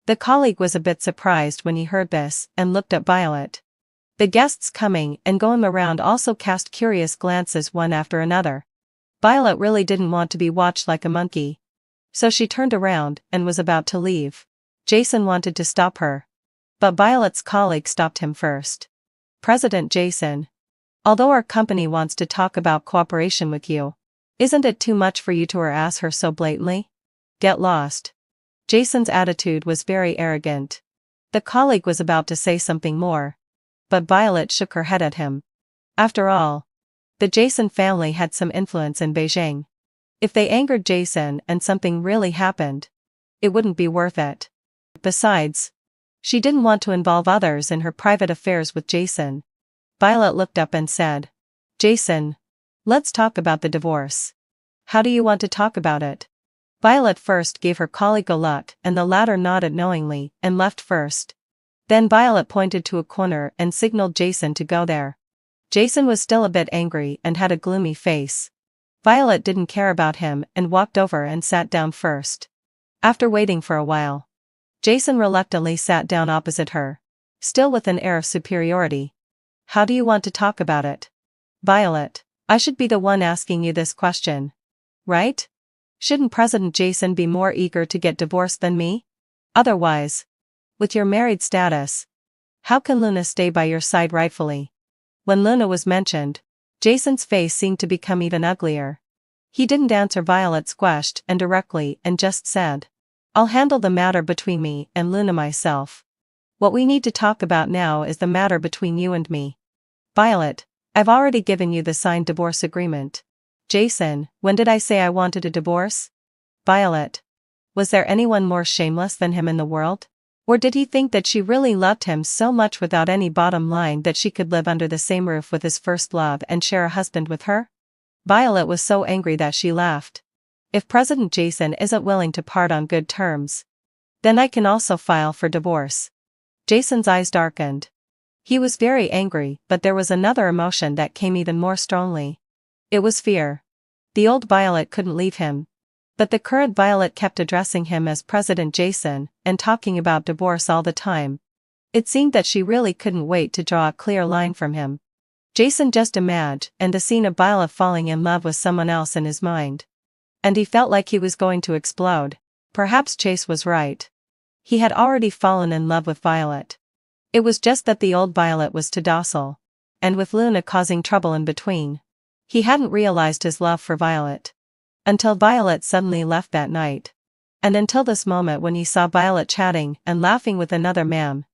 The colleague was a bit surprised when he heard this and looked at Violet. The guests coming and going around also cast curious glances one after another. Violet really didn't want to be watched like a monkey. So she turned around and was about to leave. Jason wanted to stop her. But Violet's colleague stopped him first. "President Jason. Although our company wants to talk about cooperation with you, isn't it too much for you to harass her so blatantly? Get lost." Jason's attitude was very arrogant. The colleague was about to say something more, but Violet shook her head at him. After all, the Jason family had some influence in Beijing. If they angered Jason and something really happened, it wouldn't be worth it. Besides, she didn't want to involve others in her private affairs with Jason. Violet looked up and said, "Jason, let's talk about the divorce. How do you want to talk about it?" Violet first gave her colleague a look and the latter nodded knowingly and left first. Then Violet pointed to a corner and signaled Jason to go there. Jason was still a bit angry and had a gloomy face. Violet didn't care about him and walked over and sat down first. After waiting for a while, Jason reluctantly sat down opposite her, still with an air of superiority. "How do you want to talk about it?" "Violet, I should be the one asking you this question. Right? Shouldn't President Jason be more eager to get divorced than me? Otherwise, with your married status, how can Luna stay by your side rightfully?" When Luna was mentioned, Jason's face seemed to become even uglier. He didn't answer Violet's question and directly and just said, "I'll handle the matter between me and Luna myself. What we need to talk about now is the matter between you and me. Violet, I've already given you the signed divorce agreement." "Jason, when did I say I wanted a divorce?" "Violet, was there anyone more shameless than him in the world? Or did he think that she really loved him so much without any bottom line that she could live under the same roof with his first love and share a husband with her?" Violet was so angry that she laughed. "If President Jason isn't willing to part on good terms, then I can also file for divorce." Jason's eyes darkened. He was very angry, but there was another emotion that came even more strongly. It was fear. The old Violet couldn't leave him. But the current Violet kept addressing him as President Jason and talking about divorce all the time. It seemed that she really couldn't wait to draw a clear line from him. Jason just imagined the scene of Violet falling in love with someone else in his mind. And he felt like he was going to explode. Perhaps Chase was right. He had already fallen in love with Violet. It was just that the old Violet was too docile. And with Luna causing trouble in between, he hadn't realized his love for Violet. Until Violet suddenly left that night. And until this moment when he saw Violet chatting and laughing with another man.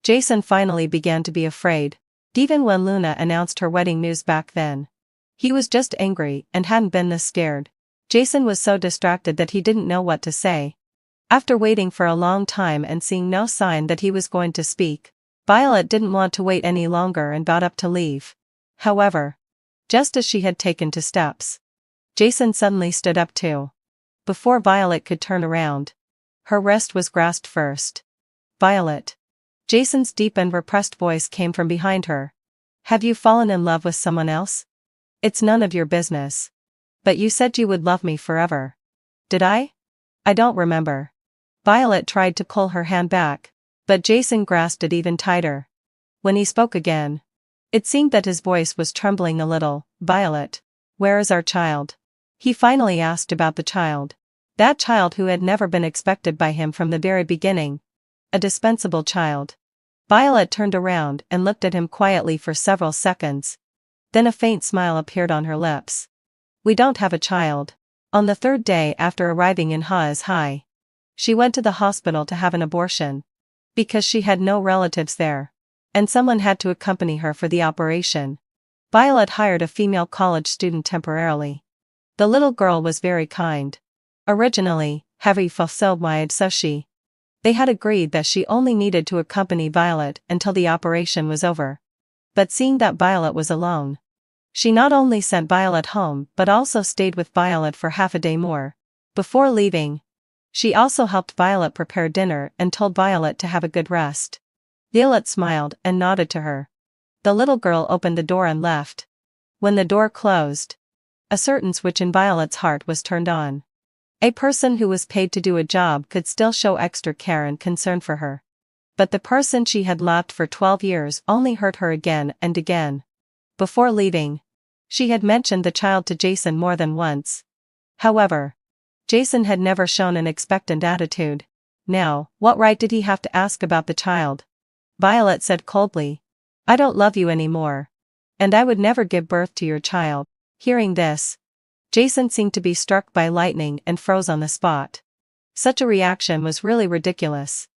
Jason finally began to be afraid, even when Luna announced her wedding news back then. He was just angry and hadn't been this scared. Jason was so distracted that he didn't know what to say. After waiting for a long time and seeing no sign that he was going to speak, Violet didn't want to wait any longer and got up to leave. However, just as she had taken 2 steps, Jason suddenly stood up too. Before Violet could turn around, her wrist was grasped first. "Violet." Jason's deep and repressed voice came from behind her. "Have you fallen in love with someone else? It's none of your business. But you said you would love me forever. Did I? I don't remember." Violet tried to pull her hand back, but Jason grasped it even tighter. When he spoke again, it seemed that his voice was trembling a little. "Violet, where is our child?" He finally asked about the child. That child who had never been expected by him from the very beginning. A dispensable child. Violet turned around and looked at him quietly for several seconds. Then a faint smile appeared on her lips. "We don't have a child." On the 3rd day after arriving in Ha's High, she went to the hospital to have an abortion. Because she had no relatives there, and someone had to accompany her for the operation, Violet hired a female college student temporarily. The little girl was very kind. Originally, Harry fulfilled my Soshi. They had agreed that she only needed to accompany Violet until the operation was over. But seeing that Violet was alone, she not only sent Violet home but also stayed with Violet for half a day more. Before leaving, she also helped Violet prepare dinner and told Violet to have a good rest. Violet smiled and nodded to her. The little girl opened the door and left. When the door closed, a certain switch in Violet's heart was turned on. A person who was paid to do a job could still show extra care and concern for her. But the person she had loved for 12 years only hurt her again and again. Before leaving, she had mentioned the child to Jason more than once. However, Jason had never shown an expectant attitude. Now, what right did he have to ask about the child? Violet said coldly, "I don't love you anymore. And I would never give birth to your child." Hearing this, Jason seemed to be struck by lightning and froze on the spot. Such a reaction was really ridiculous.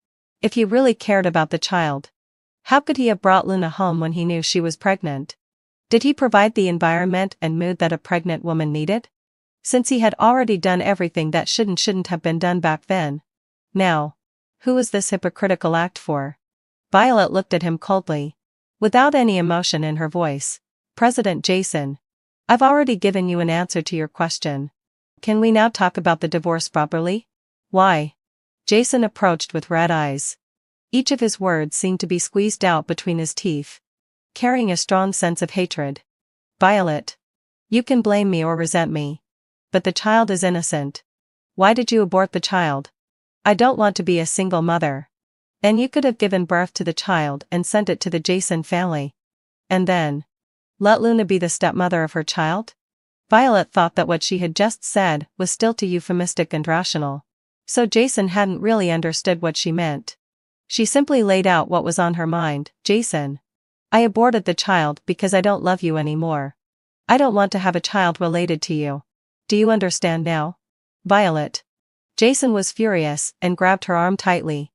If he really cared about the child, How could he have brought Luna home when he knew she was pregnant? Did he provide the environment and mood that a pregnant woman needed? Since he had already done everything that shouldn't have been done back then. Now, who was this hypocritical act for? Violet looked at him coldly. Without any emotion in her voice. President Jason. I've already given you an answer to your question. Can we now talk about the divorce properly? Why? Jason approached with red eyes. Each of his words seemed to be squeezed out between his teeth, carrying a strong sense of hatred. Violet. You can blame me or resent me. But the child is innocent. Why did you abort the child? I don't want to be a single mother. Then you could have given birth to the child and sent it to the Jason family. And then let Luna be the stepmother of her child? Violet thought that what she had just said was still too euphemistic and rational. So Jason hadn't really understood what she meant. She simply laid out what was on her mind. Jason. I aborted the child because I don't love you anymore. I don't want to have a child related to you. Do you understand now? Violet. Jason was furious and grabbed her arm tightly.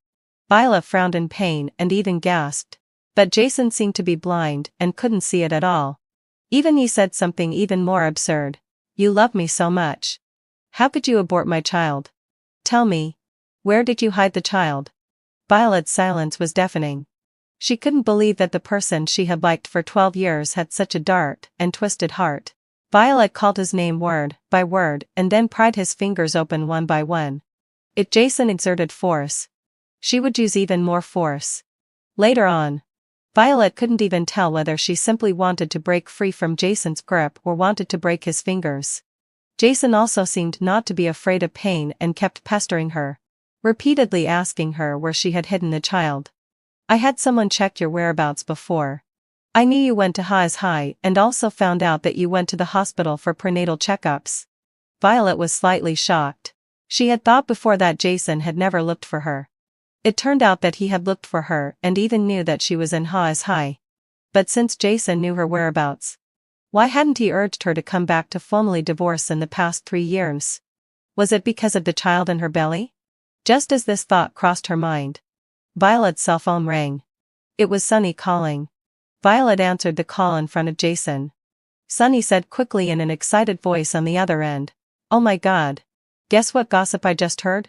Violet frowned in pain and even gasped. But Jason seemed to be blind and couldn't see it at all. Even he said something even more absurd. You love me so much. How could you abort my child? Tell me. Where did you hide the child? Violet's silence was deafening. She couldn't believe that the person she had liked for 12 years had such a dark and twisted heart. Violet called his name word by word and then pried his fingers open one by one. If Jason exerted force, she would use even more force. Later on, Violet couldn't even tell whether she simply wanted to break free from Jason's grip or wanted to break his fingers. Jason also seemed not to be afraid of pain and kept pestering her, repeatedly asking her where she had hidden the child. I had someone check your whereabouts before. I knew you went to High and also found out that you went to the hospital for prenatal checkups. Violet was slightly shocked. She had thought before that Jason had never looked for her. It turned out that he had looked for her and even knew that she was in High. But since Jason knew her whereabouts, why hadn't he urged her to come back to formally divorce in the past 3 years? Was it because of the child in her belly? Just as this thought crossed her mind, Violet's cell phone rang. It was Sunny calling. Violet answered the call in front of Jason. Sunny said quickly in an excited voice on the other end, "Oh my God. Guess what gossip I just heard?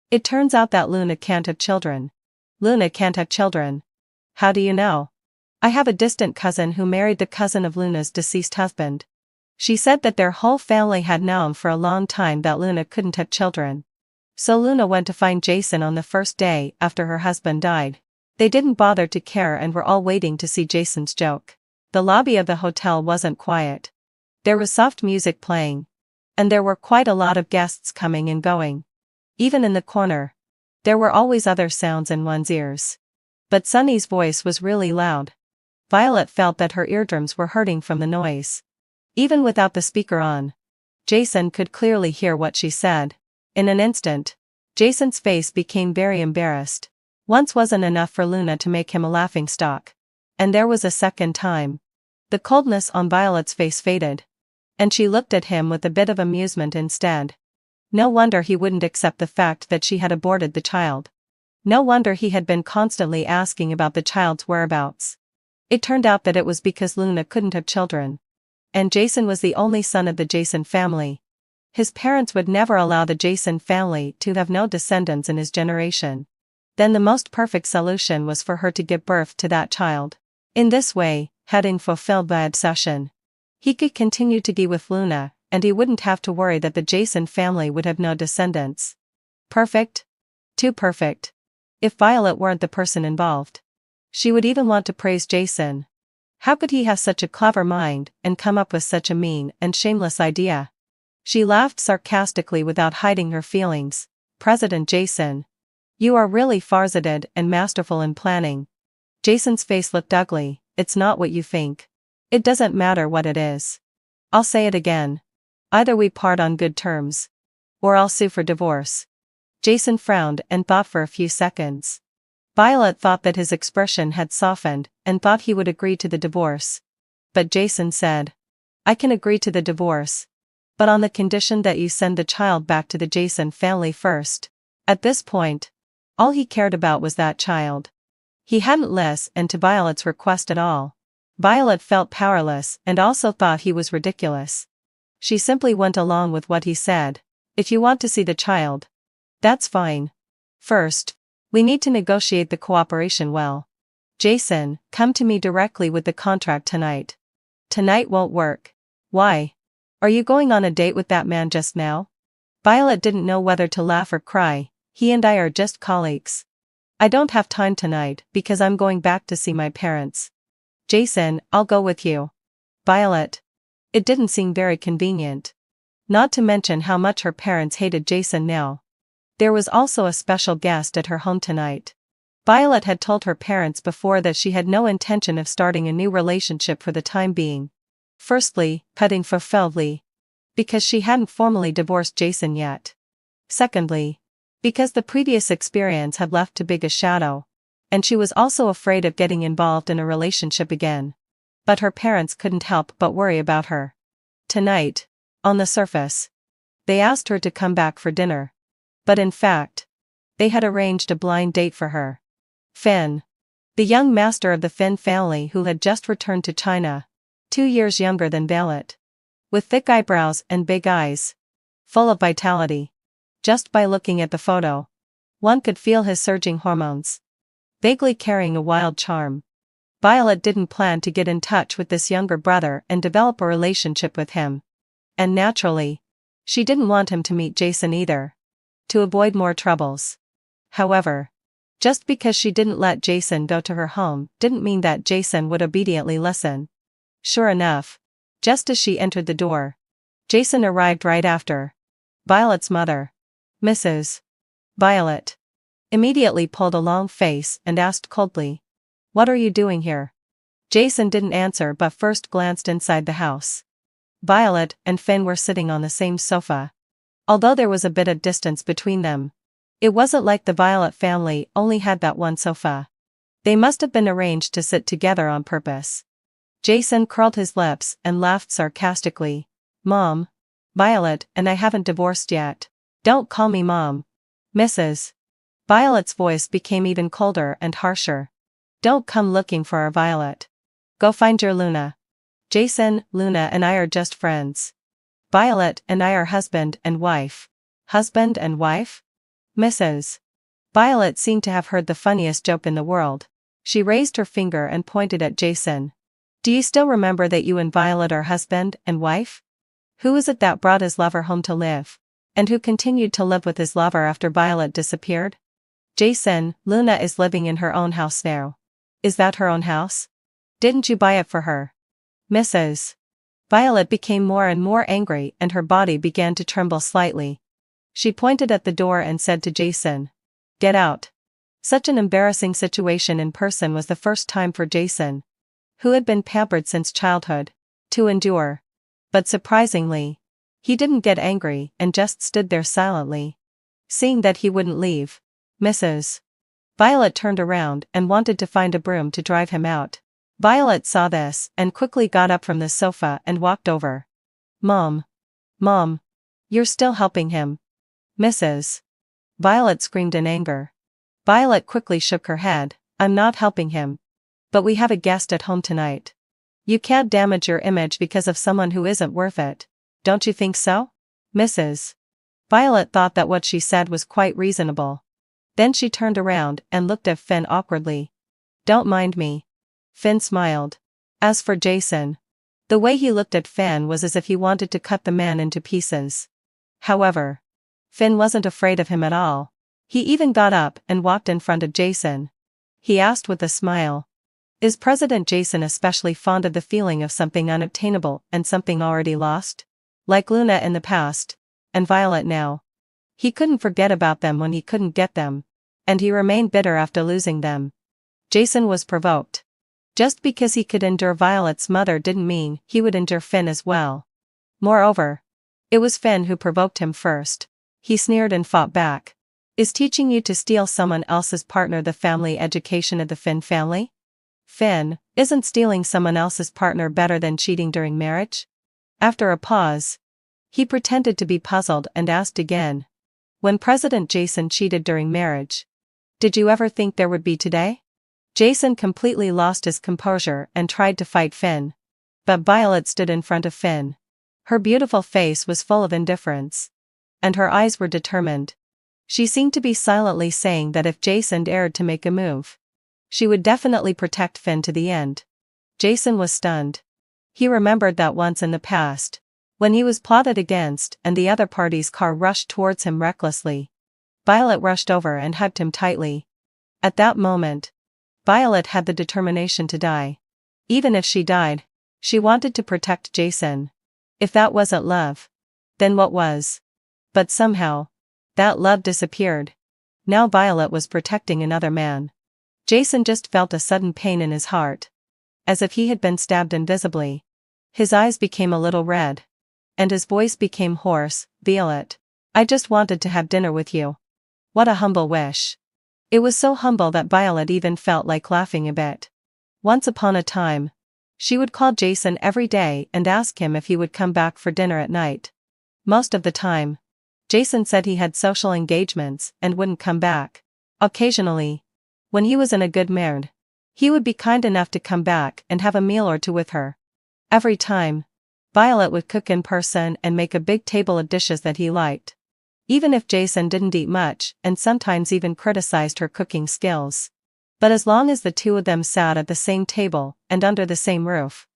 It turns out that Luna can't have children." Luna can't have children. How do you know? I have a distant cousin who married the cousin of Luna's deceased husband. She said that their whole family had known for a long time that Luna couldn't have children. So Luna went to find Jason on the first day after her husband died. They didn't bother to care and were all waiting to see Jason's joke. The lobby of the hotel wasn't quiet. There was soft music playing. And there were quite a lot of guests coming and going. Even in the corner, there were always other sounds in one's ears. But Sunny's voice was really loud. Violet felt that her eardrums were hurting from the noise. Even without the speaker on, Jason could clearly hear what she said. In an instant, Jason's face became very embarrassed. Once wasn't enough for Luna to make him a laughingstock. And there was a second time. The coldness on Violet's face faded. And she looked at him with a bit of amusement instead. No wonder he wouldn't accept the fact that she had aborted the child. No wonder he had been constantly asking about the child's whereabouts. It turned out that it was because Luna couldn't have children. And Jason was the only son of the Jason family. His parents would never allow the Jason family to have no descendants in his generation. Then the most perfect solution was for her to give birth to that child. In this way, having fulfilled the obsession, he could continue to be with Luna, and he wouldn't have to worry that the Jason family would have no descendants. Perfect? Too perfect. If Violet weren't the person involved, she would even want to praise Jason. How could he have such a clever mind and come up with such a mean and shameless idea? She laughed sarcastically without hiding her feelings. President Jason. You are really farsighted and masterful in planning. Jason's face looked ugly. It's not what you think. It doesn't matter what it is. I'll say it again. Either we part on good terms, or I'll sue for divorce. Jason frowned and thought for a few seconds. Violet thought that his expression had softened and thought he would agree to the divorce. But Jason said, I can agree to the divorce, but on the condition that you send the child back to the Jason family first. At this point, all he cared about was that child. He hadn't listened to Violet's request at all. Violet felt powerless and also thought he was ridiculous. She simply went along with what he said. If you want to see the child, that's fine. First, we need to negotiate the cooperation well. Jason, come to me directly with the contract tonight. Tonight won't work. Why? Are you going on a date with that man just now? Violet didn't know whether to laugh or cry. He and I are just colleagues. I don't have time tonight because I'm going back to see my parents. Jason, I'll go with you. Violet. It didn't seem very convenient. Not to mention how much her parents hated Jason now. There was also a special guest at her home tonight. Violet had told her parents before that she had no intention of starting a new relationship for the time being. Firstly, cutting fulfilledly. Because she hadn't formally divorced Jason yet. Secondly, because the previous experience had left too big a shadow. And she was also afraid of getting involved in a relationship again. But her parents couldn't help but worry about her. Tonight, on the surface, they asked her to come back for dinner. But in fact, they had arranged a blind date for her. Finn, the young master of the Finn family who had just returned to China, 2 years younger than Violet. With thick eyebrows and big eyes. Full of vitality. Just by looking at the photo, one could feel his surging hormones. Vaguely carrying a wild charm. Violet didn't plan to get in touch with this younger brother and develop a relationship with him. And naturally, she didn't want him to meet Jason either. To avoid more troubles. However, just because she didn't let Jason go to her home didn't mean that Jason would obediently listen. Sure enough, just as she entered the door, Jason arrived right after. Violet's mother, Mrs. Violet, immediately pulled a long face and asked coldly, "What are you doing here?" Jason didn't answer but first glanced inside the house. Violet and Finn were sitting on the same sofa. Although there was a bit of distance between them, it wasn't like the Violet family only had that one sofa. They must have been arranged to sit together on purpose. Jason curled his lips and laughed sarcastically. "Mom, Violet and I haven't divorced yet. Don't call me Mom. Mrs. Violet's voice became even colder and harsher. "Don't come looking for our Violet. Go find your Luna. Jason, Luna and I are just friends. Violet and I are husband and wife." Husband and wife? Mrs. Violet seemed to have heard the funniest joke in the world. She raised her finger and pointed at Jason. "Do you still remember that you and Violet are husband and wife? Who is it that brought his lover home to live? And who continued to live with his lover after Violet disappeared?" "Jason, Luna is living in her own house now." "Is that her own house? Didn't you buy it for her?" Mrs. Violet became more and more angry and her body began to tremble slightly. She pointed at the door and said to Jason, "Get out." Such an embarrassing situation in person was the first time for Jason, who had been pampered since childhood, to endure. But surprisingly, he didn't get angry and just stood there silently. Seeing that he wouldn't leave, Mrs. Violet turned around and wanted to find a broom to drive him out. Violet saw this and quickly got up from the sofa and walked over. Mom, you're still helping him." Mrs. Violet screamed in anger. Violet quickly shook her head. "I'm not helping him. But we have a guest at home tonight. You can't damage your image because of someone who isn't worth it. Don't you think so?" Mrs. Violet thought that what she said was quite reasonable. Then she turned around and looked at Finn awkwardly. "Don't mind me." Finn smiled. As for Jason, the way he looked at Finn was as if he wanted to cut the man into pieces. However, Finn wasn't afraid of him at all. He even got up and walked in front of Jason. He asked with a smile, "Is President Jason especially fond of the feeling of something unobtainable and something already lost? Like Luna in the past, and Violet now. He couldn't forget about them when he couldn't get them, and he remained bitter after losing them." Jason was provoked. Just because he could endure Violet's mother didn't mean he would endure Finn as well. Moreover, it was Finn who provoked him first. He sneered and fought back. "Is teaching you to steal someone else's partner the family education of the Finn family? Finn, isn't stealing someone else's partner better than cheating during marriage?" After a pause, he pretended to be puzzled and asked again. "When President Jason cheated during marriage, did you ever think there would be today?" Jason completely lost his composure and tried to fight Finn. But Violet stood in front of Finn. Her beautiful face was full of indifference. And her eyes were determined. She seemed to be silently saying that if Jason dared to make a move, she would definitely protect Finn to the end. Jason was stunned. He remembered that once in the past, when he was plotted against and the other party's car rushed towards him recklessly, Violet rushed over and hugged him tightly. At that moment, Violet had the determination to die. Even if she died, she wanted to protect Jason. If that wasn't love, then what was? But somehow, that love disappeared. Now Violet was protecting another man. Jason just felt a sudden pain in his heart. As if he had been stabbed invisibly. His eyes became a little red. And his voice became hoarse. Violet, I just wanted to have dinner with you. What a humble wish. It was so humble that Violet even felt like laughing a bit. Once upon a time, she would call Jason every day and ask him if he would come back for dinner at night. Most of the time, Jason said he had social engagements and wouldn't come back. Occasionally, when he was in a good mood, he would be kind enough to come back and have a meal or two with her. Every time, Violet would cook in person and make a big table of dishes that he liked. Even if Jason didn't eat much and sometimes even criticized her cooking skills. But as long as the two of them sat at the same table and under the same roof,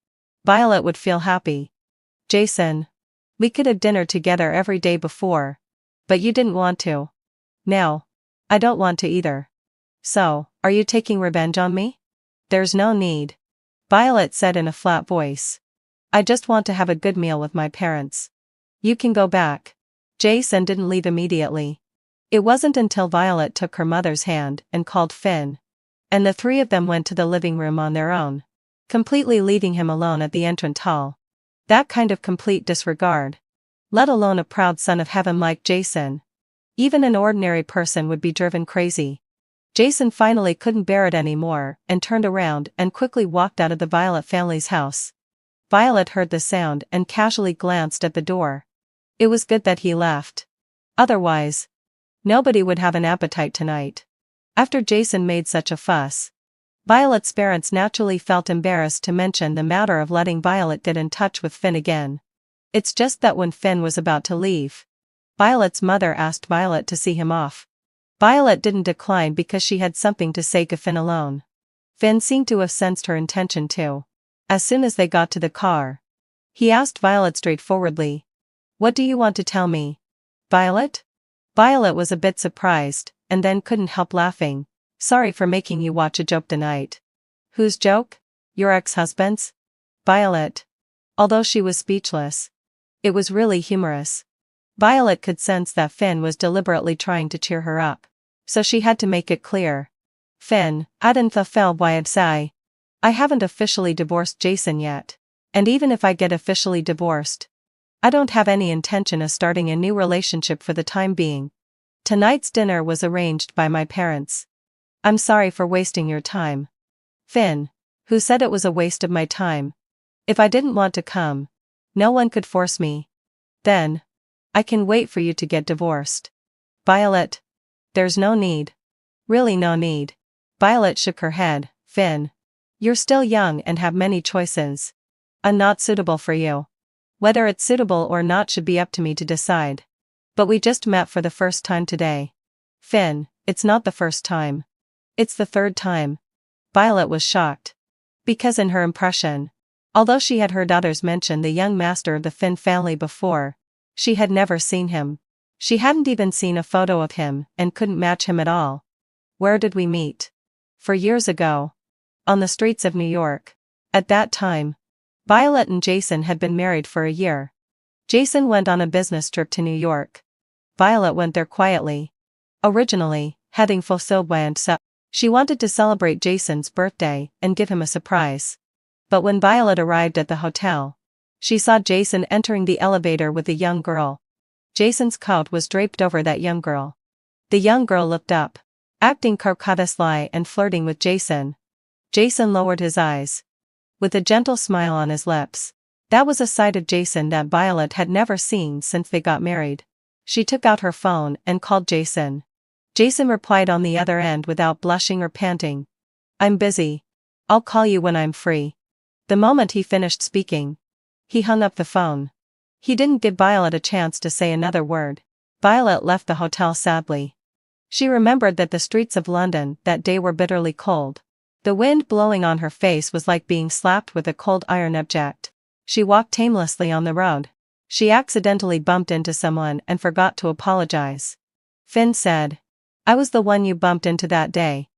Violet would feel happy. Jason, we could have dinner together every day before, but you didn't want to. Now, I don't want to either. So, are you taking revenge on me? There's no need. Violet said in a flat voice. I just want to have a good meal with my parents. You can go back. Jason didn't leave immediately. It wasn't until Violet took her mother's hand and called Finn. And the three of them went to the living room on their own, completely leaving him alone at the entrance hall. That kind of complete disregard. Let alone a proud son of heaven like Jason. Even an ordinary person would be driven crazy. Jason finally couldn't bear it anymore and turned around and quickly walked out of the Violet family's house. Violet heard the sound and casually glanced at the door. It was good that he left. Otherwise, nobody would have an appetite tonight. After Jason made such a fuss, Violet's parents naturally felt embarrassed to mention the matter of letting Violet get in touch with Finn again. It's just that when Finn was about to leave, Violet's mother asked Violet to see him off. Violet didn't decline because she had something to say to Finn alone. Finn seemed to have sensed her intention too. As soon as they got to the car, he asked Violet straightforwardly, "What do you want to tell me, Violet?" Violet was a bit surprised, and then couldn't help laughing. "Sorry for making you watch a joke tonight." "Whose joke? Your ex-husband's?" Violet. Although she was speechless, it was really humorous. Violet could sense that Finn was deliberately trying to cheer her up. So she had to make it clear. "Finn, I didn't feel why I'd say. I haven't officially divorced Jason yet. And even if I get officially divorced, I don't have any intention of starting a new relationship for the time being. Tonight's dinner was arranged by my parents. I'm sorry for wasting your time." "Finn, who said it was a waste of my time? If I didn't want to come, no one could force me. Then, I can wait for you to get divorced." "Violet, there's no need. Really no need." Violet shook her head. "Finn, you're still young and have many choices. I'm not suitable for you. Whether it's suitable or not should be up to me to decide. But we just met for the first time today." "Finn, it's not the first time. It's the third time." Violet was shocked. Because in her impression, although she had heard others mention the young master of the Finn family before, she had never seen him. She hadn't even seen a photo of him and couldn't match him at all. "Where did we meet?" "For years ago. On the streets of New York." At that time, Violet and Jason had been married for a year. Jason went on a business trip to New York. Violet went there quietly. Originally, having fulfilled so, she wanted to celebrate Jason's birthday and give him a surprise. But when Violet arrived at the hotel, she saw Jason entering the elevator with a young girl. Jason's coat was draped over that young girl. The young girl looked up, acting coquettously and flirting with Jason. Jason lowered his eyes, with a gentle smile on his lips. That was a side of Jason that Violet had never seen since they got married. She took out her phone and called Jason. Jason replied on the other end without blushing or panting. I'm busy. I'll call you when I'm free. The moment he finished speaking, he hung up the phone. He didn't give Violet a chance to say another word. Violet left the hotel sadly. She remembered that the streets of London that day were bitterly cold. The wind blowing on her face was like being slapped with a cold iron object. She walked aimlessly on the road. She accidentally bumped into someone and forgot to apologize. Finn said, "I was the one you bumped into that day."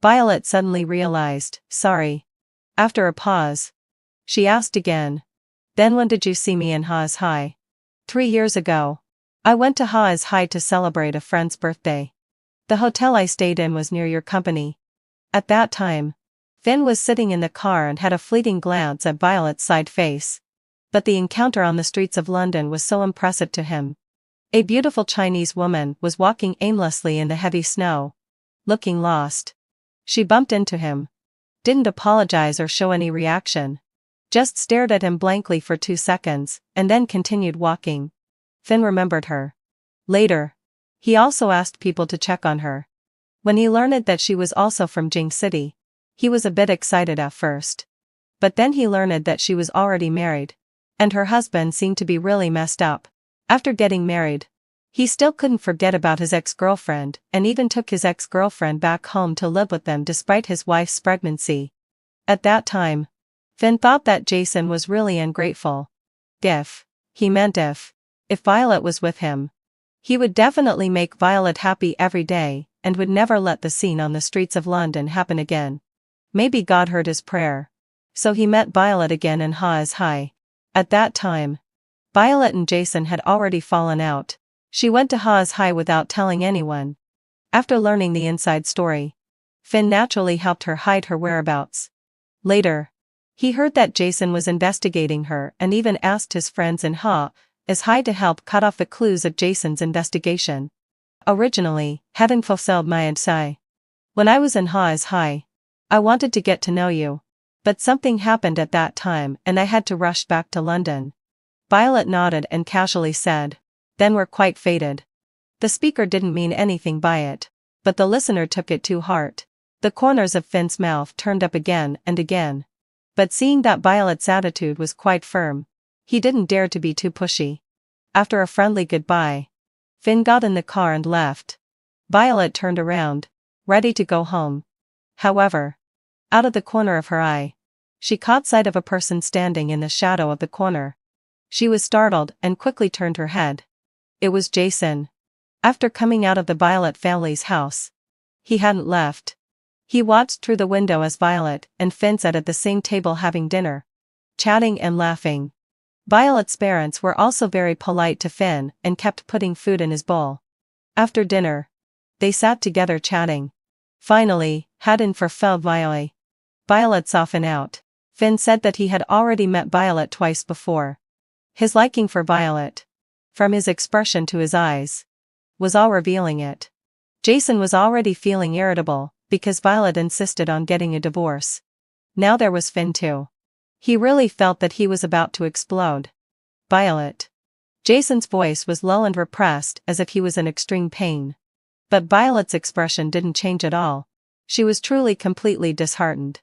Violet suddenly realized, "Sorry." After a pause, she asked again, "Then when did you see me in Haas High?" 3 years ago. I went to Haas High to celebrate a friend's birthday. The hotel I stayed in was near your company. At that time, Finn was sitting in the car and had a fleeting glance at Violet's side face. But the encounter on the streets of London was so impressive to him. A beautiful Chinese woman was walking aimlessly in the heavy snow, looking lost. She bumped into him. Didn't apologize or show any reaction. Just stared at him blankly for 2 seconds, and then continued walking. Finn remembered her. Later, he also asked people to check on her. When he learned that she was also from Jing City, he was a bit excited at first. But then he learned that she was already married. And her husband seemed to be really messed up. After getting married, he still couldn't forget about his ex-girlfriend, and even took his ex-girlfriend back home to live with them despite his wife's pregnancy. At that time, Finn thought that Jason was really ungrateful. He meant if Violet was with him, he would definitely make Violet happy every day, and would never let the scene on the streets of London happen again. Maybe God heard his prayer. So he met Violet again in Haas High. At that time, Violet and Jason had already fallen out. She went to Haas High without telling anyone. After learning the inside story, Finn naturally helped her hide her whereabouts. Later, he heard that Jason was investigating her and even asked his friends in Haas High to help cut off the clues of Jason's investigation. Originally, having fulfilled my inside. When I was in Haas High, I wanted to get to know you. But something happened at that time and I had to rush back to London. Violet nodded and casually said, "Then we're quite fated." The speaker didn't mean anything by it, but the listener took it to heart. The corners of Finn's mouth turned up again and again. But seeing that Violet's attitude was quite firm, he didn't dare to be too pushy. After a friendly goodbye, Finn got in the car and left. Violet turned around, ready to go home. However, out of the corner of her eye, she caught sight of a person standing in the shadow of the corner. She was startled and quickly turned her head. It was Jason. After coming out of the Violet family's house, he hadn't left. He watched through the window as Violet and Finn sat at the same table having dinner, chatting and laughing. Violet's parents were also very polite to Finn and kept putting food in his bowl. After dinner, they sat together chatting. Finally, hadn't fulfilled Violet softened out. Finn said that he had already met Violet twice before. His liking for Violet, from his expression to his eyes, was all revealing it. Jason was already feeling irritable, because Violet insisted on getting a divorce. Now there was Finn too. He really felt that he was about to explode. Violet. Jason's voice was low and repressed as if he was in extreme pain. But Violet's expression didn't change at all. She was truly completely disheartened.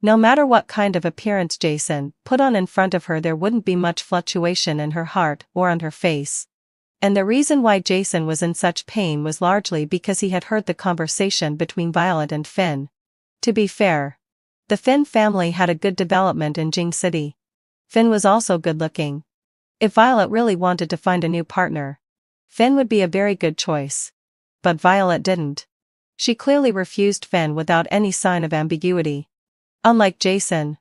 No matter what kind of appearance Jason put on in front of her, there wouldn't be much fluctuation in her heart or on her face. And the reason why Jason was in such pain was largely because he had heard the conversation between Violet and Finn. To be fair, the Finn family had a good development in Jing City. Finn was also good-looking. If Violet really wanted to find a new partner, Finn would be a very good choice. But Violet didn't. She clearly refused Finn without any sign of ambiguity. Unlike Jason,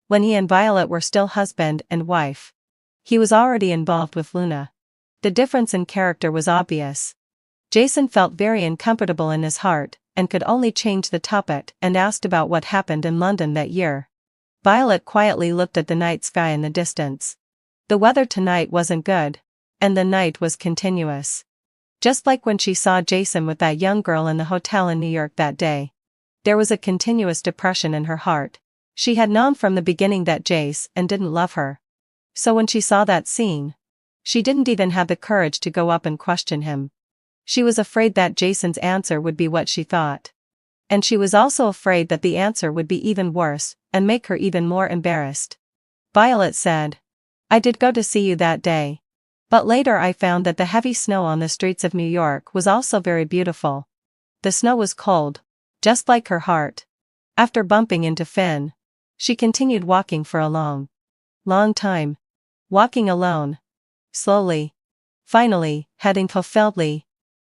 when he and Violet were still husband and wife, he was already involved with Luna. The difference in character was obvious. Jason felt very uncomfortable in his heart, and could only change the topic and asked about what happened in London that year. Violet quietly looked at the night sky in the distance. The weather tonight wasn't good, and the night was continuous. Just like when she saw Jason with that young girl in the hotel in New York that day. There was a continuous depression in her heart. She had known from the beginning that Jason didn't love her. So when she saw that scene, she didn't even have the courage to go up and question him. She was afraid that Jason's answer would be what she thought. And she was also afraid that the answer would be even worse, and make her even more embarrassed. Violet said, "I did go to see you that day. But later I found that the heavy snow on the streets of New York was also very beautiful. The snow was cold, just like her heart." After bumping into Finn, she continued walking for a long time. Walking alone. Slowly. Finally, heading fulfilledly.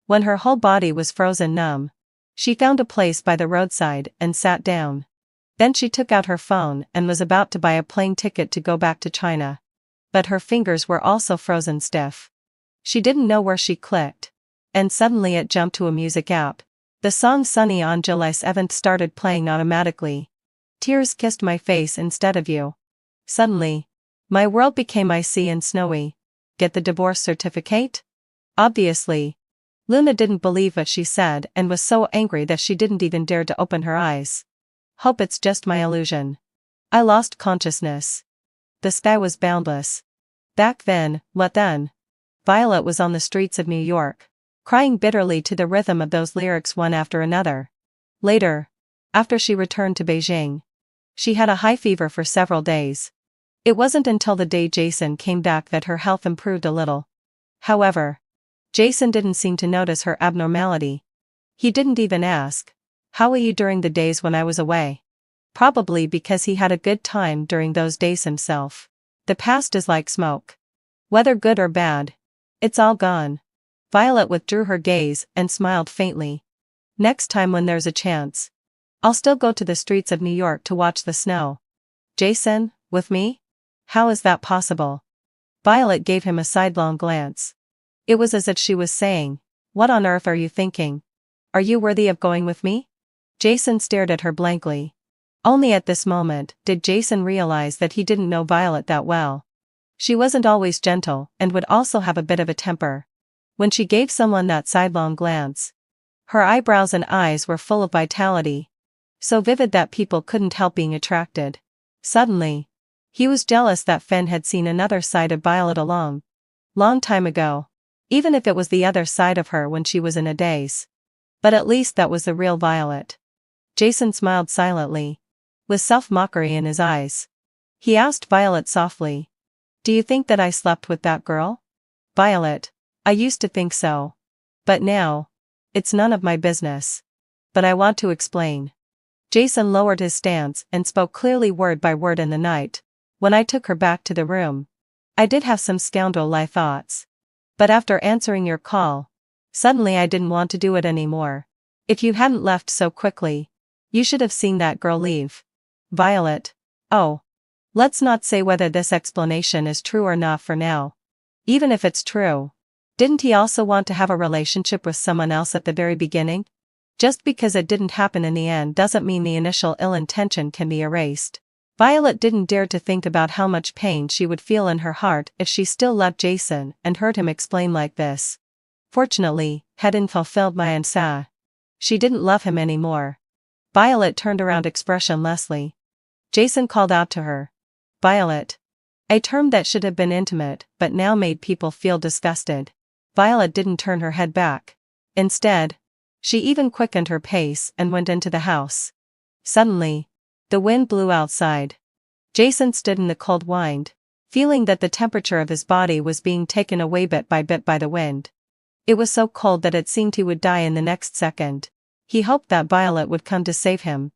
When her whole body was frozen numb, she found a place by the roadside and sat down. Then she took out her phone and was about to buy a plane ticket to go back to China. But her fingers were also frozen stiff. She didn't know where she clicked. And suddenly it jumped to a music app. The song Sunny on July 7th started playing automatically. Tears kissed my face instead of you. Suddenly, my world became icy and snowy. Get the divorce certificate? Obviously. Luna didn't believe what she said and was so angry that she didn't even dare to open her eyes. Hope it's just my illusion. I lost consciousness. The sky was boundless. Back then, what then? Violet was on the streets of New York, crying bitterly to the rhythm of those lyrics one after another. Later, after she returned to Beijing, she had a high fever for several days. It wasn't until the day Jason came back that her health improved a little. However, Jason didn't seem to notice her abnormality. He didn't even ask, "How were you during the days when I was away?" Probably because he had a good time during those days himself. The past is like smoke. Whether good or bad, it's all gone. Violet withdrew her gaze and smiled faintly. Next time when there's a chance, I'll still go to the streets of New York to watch the snow. Jason, with me? How is that possible? Violet gave him a sidelong glance. It was as if she was saying, "What on earth are you thinking? Are you worthy of going with me?" Jason stared at her blankly. Only at this moment did Jason realize that he didn't know Violet that well. She wasn't always gentle and would also have a bit of a temper. When she gave someone that sidelong glance, her eyebrows and eyes were full of vitality, so vivid that people couldn't help being attracted. Suddenly, he was jealous that Finn had seen another side of Violet a long time ago. Even if it was the other side of her when she was in a daze. But at least that was the real Violet. Jason smiled silently, with self-mockery in his eyes. He asked Violet softly, "Do you think that I slept with that girl?" "Violet, I used to think so. But now, it's none of my business. But I want to explain." Jason lowered his stance and spoke clearly word by word. "In the night, when I took her back to the room, I did have some scoundrel-like thoughts. But after answering your call, suddenly I didn't want to do it anymore. If you hadn't left so quickly, you should have seen that girl leave." Violet, oh. Let's not say whether this explanation is true or not for now. Even if it's true, didn't he also want to have a relationship with someone else at the very beginning? Just because it didn't happen in the end doesn't mean the initial ill intention can be erased. Violet didn't dare to think about how much pain she would feel in her heart if she still loved Jason and heard him explain like this. Fortunately, hadn't fulfilled my answer. She didn't love him anymore. Violet turned around expressionlessly. Jason called out to her. "Violet." A term that should have been intimate but now made people feel disgusted. Violet didn't turn her head back. Instead, she even quickened her pace and went into the house. Suddenly, the wind blew outside. Jason stood in the cold wind, feeling that the temperature of his body was being taken away bit by the wind. It was so cold that it seemed he would die in the next second. He hoped that Violet would come to save him.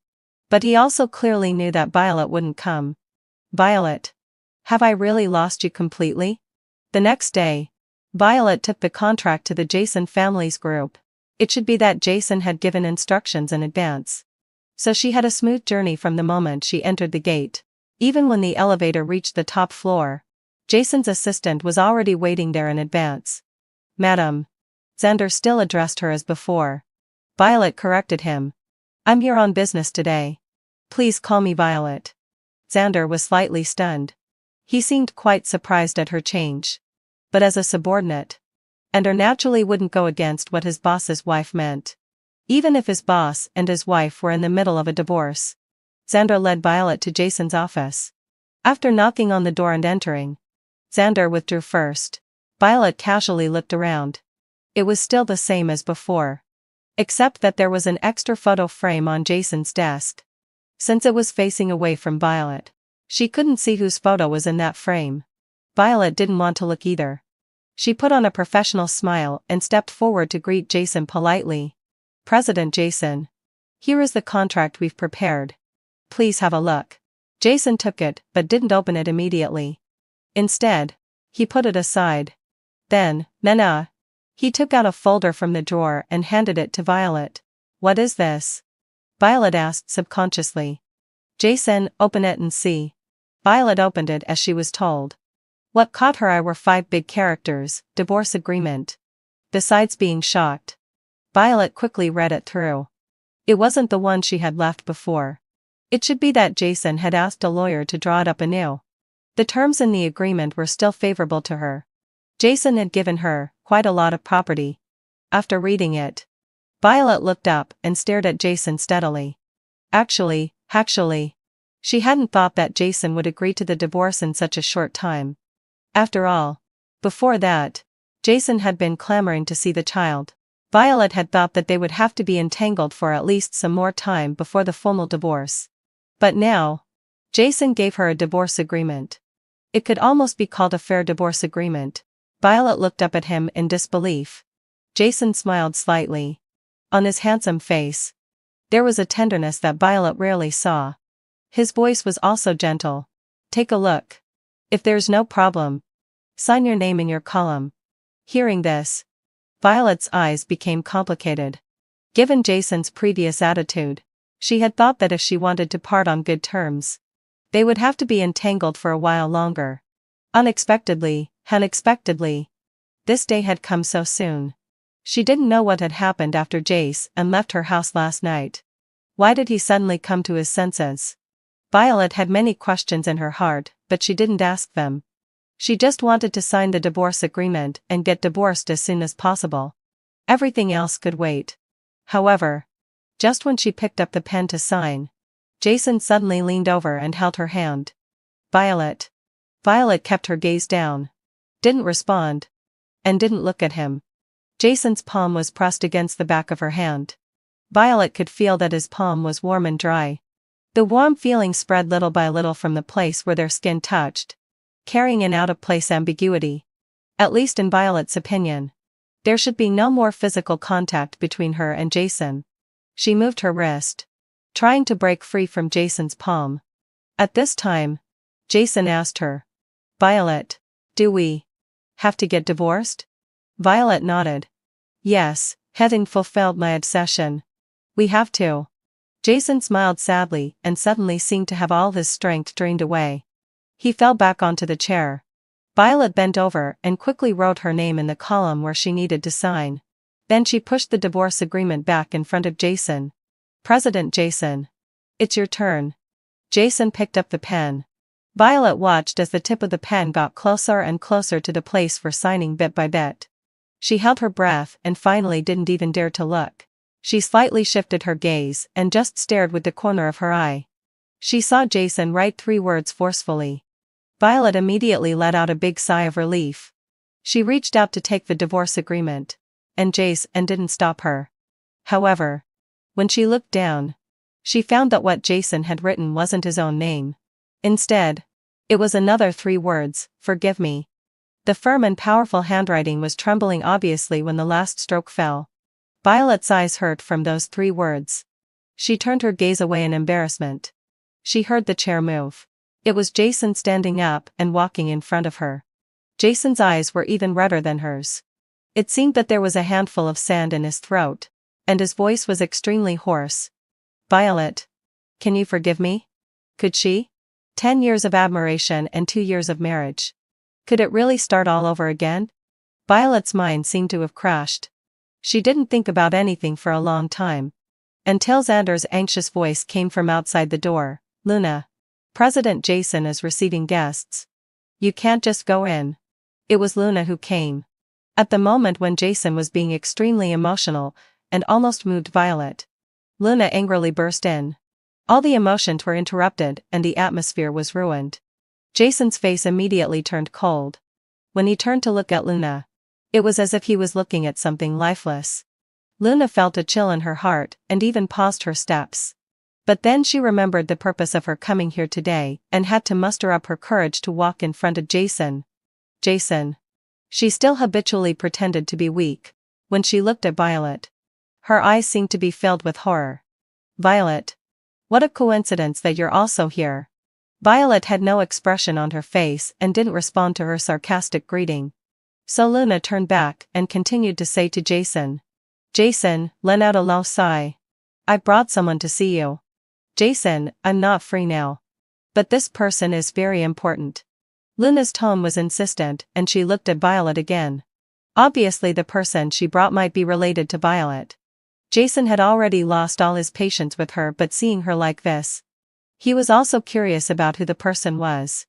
But he also clearly knew that Violet wouldn't come. "Violet. Have I really lost you completely?" The next day, Violet took the contract to the Jason family's group. It should be that Jason had given instructions in advance. So she had a smooth journey from the moment she entered the gate. Even when the elevator reached the top floor, Jason's assistant was already waiting there in advance. "Madam." Xander still addressed her as before. Violet corrected him. "I'm here on business today. Please call me Violet." Xander was slightly stunned. He seemed quite surprised at her change. But as a subordinate, Xander naturally wouldn't go against what his boss's wife meant. Even if his boss and his wife were in the middle of a divorce. Xander led Violet to Jason's office. After knocking on the door and entering, Xander withdrew first. Violet casually looked around. It was still the same as before. Except that there was an extra photo frame on Jason's desk. Since it was facing away from Violet, she couldn't see whose photo was in that frame. Violet didn't want to look either. She put on a professional smile and stepped forward to greet Jason politely. "President Jason. Here is the contract we've prepared. Please have a look." Jason took it but didn't open it immediately. Instead, he put it aside. Then, Nana. He took out a folder from the drawer and handed it to Violet. "What is this?" Violet asked subconsciously. "Jason, open it and see." Violet opened it as she was told. What caught her eye were 5 big characters: divorce agreement. Besides being shocked, Violet quickly read it through. It wasn't the one she had left before. It should be that Jason had asked a lawyer to draw it up anew. The terms in the agreement were still favorable to her. Jason had given her quite a lot of property. After reading it, Violet looked up and stared at Jason steadily. Actually, she hadn't thought that Jason would agree to the divorce in such a short time. After all, before that, Jason had been clamoring to see the child. Violet had thought that they would have to be entangled for at least some more time before the formal divorce. But now, Jason gave her a divorce agreement. It could almost be called a fair divorce agreement. Violet looked up at him in disbelief. Jason smiled slightly. On his handsome face, there was a tenderness that Violet rarely saw. His voice was also gentle. "Take a look. If there's no problem, sign your name in your column." Hearing this, Violet's eyes became complicated. Given Jason's previous attitude, she had thought that if she wanted to part on good terms, they would have to be entangled for a while longer. Unexpectedly, this day had come so soon. She didn't know what had happened after Jason left her house last night. Why did he suddenly come to his senses? Violet had many questions in her heart, but she didn't ask them. She just wanted to sign the divorce agreement and get divorced as soon as possible. Everything else could wait. However, just when she picked up the pen to sign, Jason suddenly leaned over and held her hand. "Violet." Violet kept her gaze down. Didn't respond. And didn't look at him. Jason's palm was pressed against the back of her hand. Violet could feel that his palm was warm and dry. The warm feeling spread little by little from the place where their skin touched, carrying an out-of-place ambiguity. At least in Violet's opinion, there should be no more physical contact between her and Jason. She moved her wrist, trying to break free from Jason's palm. At this time, Jason asked her, "Violet, do we have to get divorced?" Violet nodded. "Yes, having fulfilled my obsession. We have to." Jason smiled sadly and suddenly seemed to have all his strength drained away. He fell back onto the chair. Violet bent over and quickly wrote her name in the column where she needed to sign. Then she pushed the divorce agreement back in front of Jason. "President Jason. It's your turn." Jason picked up the pen. Violet watched as the tip of the pen got closer and closer to the place for signing bit by bit. She held her breath and finally didn't even dare to look. She slightly shifted her gaze and just stared with the corner of her eye. She saw Jason write 3 words forcefully. Violet immediately let out a big sigh of relief. She reached out to take the divorce agreement, and Jason didn't stop her. However, when she looked down, she found that what Jason had written wasn't his own name. Instead, it was another 3 words: "Forgive me." The firm and powerful handwriting was trembling obviously when the last stroke fell. Violet's eyes hurt from those 3 words. She turned her gaze away in embarrassment. She heard the chair move. It was Jason standing up and walking in front of her. Jason's eyes were even redder than hers. It seemed that there was a handful of sand in his throat, and his voice was extremely hoarse. "Violet, can you forgive me?" Could she? 10 years of admiration and 2 years of marriage. Could it really start all over again? Violet's mind seemed to have crashed. She didn't think about anything for a long time. Until Xander's anxious voice came from outside the door. "Luna. President Jason is receiving guests. You can't just go in." It was Luna who came. At the moment when Jason was being extremely emotional and almost moved Violet, Luna angrily burst in. All the emotions were interrupted and the atmosphere was ruined. Jason's face immediately turned cold. When he turned to look at Luna, it was as if he was looking at something lifeless. Luna felt a chill in her heart and even paused her steps. But then she remembered the purpose of her coming here today and had to muster up her courage to walk in front of Jason. Jason. She still habitually pretended to be weak. When she looked at Violet, her eyes seemed to be filled with horror. Violet. What a coincidence that you're also here. Violet had no expression on her face and didn't respond to her sarcastic greeting. So Luna turned back and continued to say to Jason. Jason, let out a low sigh. I brought someone to see you. Jason, I'm not free now. But this person is very important. Luna's tone was insistent and she looked at Violet again. Obviously the person she brought might be related to Violet. Jason had already lost all his patience with her, but seeing her like this, he was also curious about who the person was.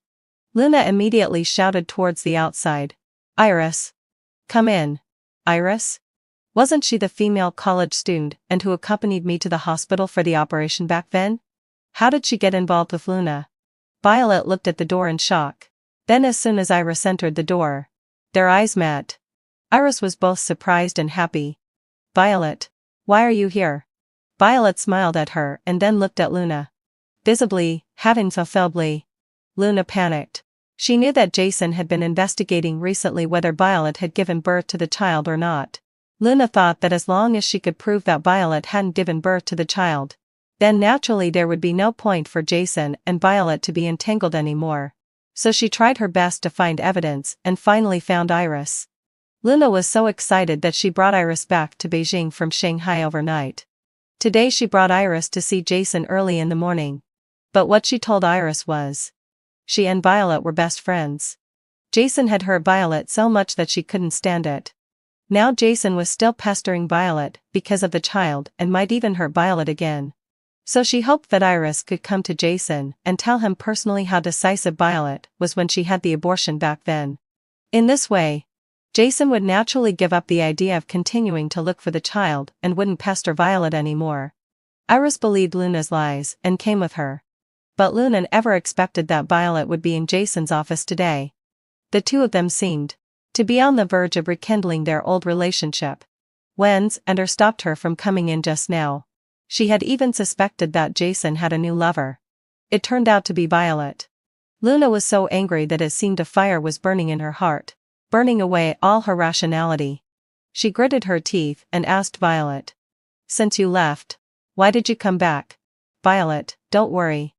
Luna immediately shouted towards the outside. Iris. Come in. Iris? Wasn't she the female college student and who accompanied me to the hospital for the operation back then? How did she get involved with Luna? Violet looked at the door in shock. Then as soon as Iris entered the door, their eyes met. Iris was both surprised and happy. Violet. Why are you here? Violet smiled at her and then looked at Luna. Visibly, having fulfilledly. Luna panicked. She knew that Jason had been investigating recently whether Violet had given birth to the child or not. Luna thought that as long as she could prove that Violet hadn't given birth to the child, then naturally there would be no point for Jason and Violet to be entangled anymore. So she tried her best to find evidence and finally found Iris. Luna was so excited that she brought Iris back to Beijing from Shanghai overnight. Today she brought Iris to see Jason early in the morning. But what she told Iris was, she and Violet were best friends. Jason had hurt Violet so much that she couldn't stand it. Now Jason was still pestering Violet because of the child and might even hurt Violet again. So she hoped that Iris could come to Jason and tell him personally how decisive Violet was when she had the abortion back then. In this way, Jason would naturally give up the idea of continuing to look for the child and wouldn't pester Violet anymore. Iris believed Luna's lies and came with her. But Luna never expected that Violet would be in Jason's office today. The two of them seemed to be on the verge of rekindling their old relationship. Wen's and her stopped her from coming in just now. She had even suspected that Jason had a new lover. It turned out to be Violet. Luna was so angry that it seemed a fire was burning in her heart, burning away all her rationality. She gritted her teeth and asked Violet. Since you left, why did you come back? Violet, don't worry.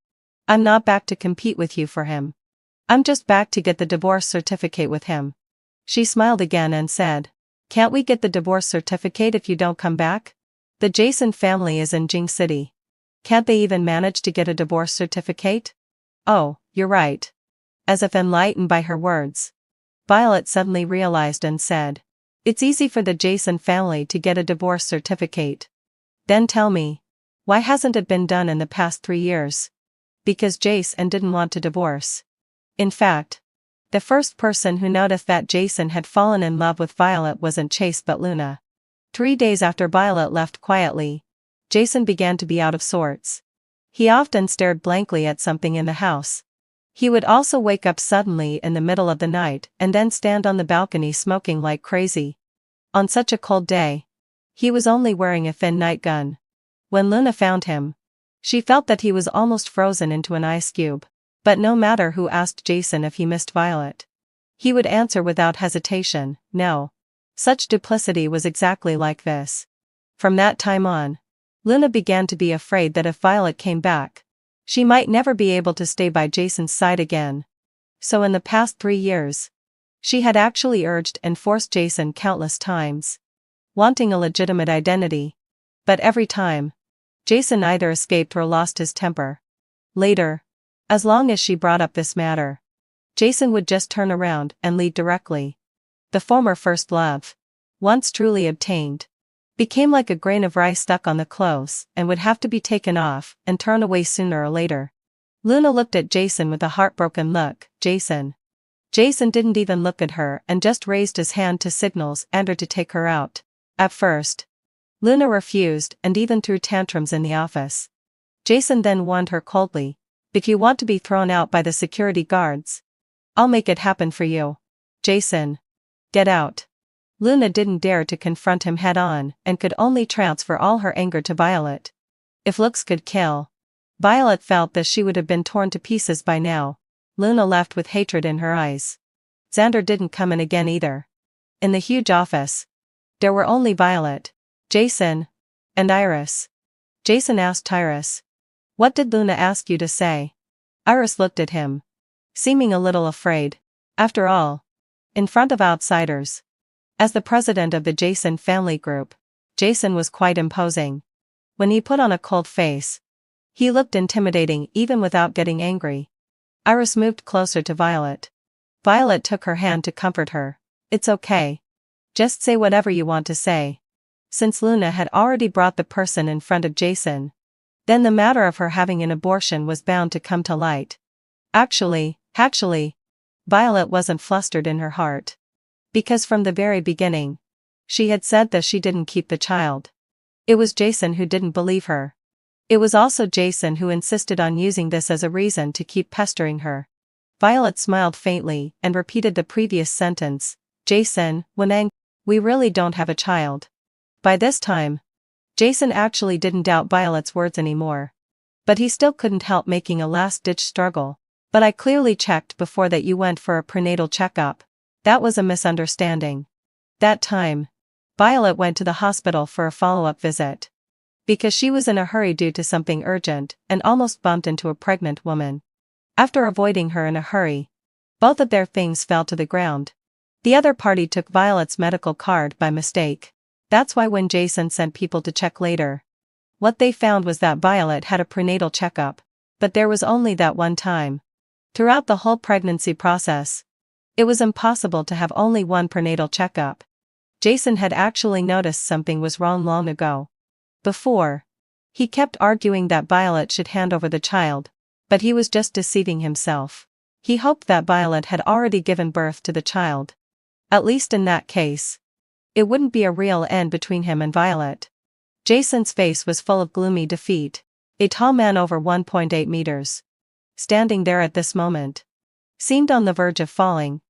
I'm not back to compete with you for him. I'm just back to get the divorce certificate with him. She smiled again and said, can't we get the divorce certificate if you don't come back? The Jason family is in Jing City. Can't they even manage to get a divorce certificate? Oh, you're right. As if enlightened by her words, Violet suddenly realized and said, it's easy for the Jason family to get a divorce certificate. Then tell me, why hasn't it been done in the past 3 years? Because Jason didn't want to divorce. In fact, the first person who noticed that Jason had fallen in love with Violet wasn't Chase but Luna. 3 days after Violet left quietly, Jason began to be out of sorts. He often stared blankly at something in the house. He would also wake up suddenly in the middle of the night and then stand on the balcony smoking like crazy. On such a cold day, he was only wearing a thin nightgown. When Luna found him, she felt that he was almost frozen into an ice cube. But no matter who asked Jason if he missed Violet, he would answer without hesitation, no. Such duplicity was exactly like this. From that time on, Luna began to be afraid that if Violet came back, she might never be able to stay by Jason's side again. So in the past 3 years, she had actually urged and forced Jason countless times, wanting a legitimate identity. But every time, Jason either escaped or lost his temper. Later, as long as she brought up this matter, Jason would just turn around and leave directly. The former first love, once truly obtained, became like a grain of rice stuck on the clothes and would have to be taken off and thrown away sooner or later. Luna looked at Jason with a heartbroken look. Jason. Jason didn't even look at her and just raised his hand to signals and her to take her out. At first, Luna refused and even threw tantrums in the office. Jason then warned her coldly, if you want to be thrown out by the security guards, I'll make it happen for you. Jason. Get out. Luna didn't dare to confront him head-on and could only transfer all her anger to Violet. If looks could kill, Violet felt that she would have been torn to pieces by now. Luna left with hatred in her eyes. Xander didn't come in again either. In the huge office, there were only Violet, Jason, and Iris. Jason asked Iris, "What did Luna ask you to say?" Iris looked at him, seeming a little afraid. After all, in front of outsiders, as the president of the Jason family group, Jason was quite imposing. When he put on a cold face, he looked intimidating even without getting angry. Iris moved closer to Violet. Violet took her hand to comfort her. "It's okay. Just say whatever you want to say." Since Luna had already brought the person in front of Jason, then the matter of her having an abortion was bound to come to light. Actually, Violet wasn't flustered in her heart. Because from the very beginning, she had said that she didn't keep the child. It was Jason who didn't believe her. It was also Jason who insisted on using this as a reason to keep pestering her. Violet smiled faintly and repeated the previous sentence, "Jason, when angry, we really don't have a child." By this time, Jason actually didn't doubt Violet's words anymore. But he still couldn't help making a last-ditch struggle. "But I clearly checked before that you went for a prenatal checkup. That was a misunderstanding." That time, Violet went to the hospital for a follow-up visit. Because she was in a hurry due to something urgent and almost bumped into a pregnant woman. After avoiding her in a hurry, both of their things fell to the ground. The other party took Violet's medical card by mistake. That's why when Jason sent people to check later, what they found was that Violet had a prenatal checkup. But there was only that one time. Throughout the whole pregnancy process, it was impossible to have only one prenatal checkup. Jason had actually noticed something was wrong long ago. Before, he kept arguing that Violet should hand over the child, but he was just deceiving himself. He hoped that Violet had already given birth to the child. At least in that case, it wouldn't be a real end between him and Violet. Jason's face was full of gloomy defeat. A tall man over 1.8 meters, standing there at this moment, seemed on the verge of falling,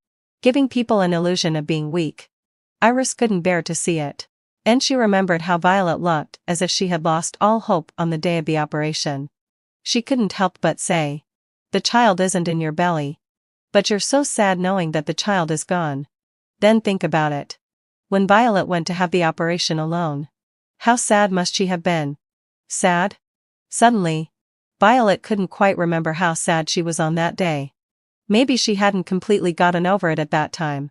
giving people an illusion of being weak. Iris couldn't bear to see it. And she remembered how Violet looked as if she had lost all hope on the day of the operation. She couldn't help but say, "The child isn't in your belly. But you're so sad knowing that the child is gone." Then think about it. When Violet went to have the operation alone, how sad must she have been? Sad? Suddenly, Violet couldn't quite remember how sad she was on that day. Maybe she hadn't completely gotten over it at that time.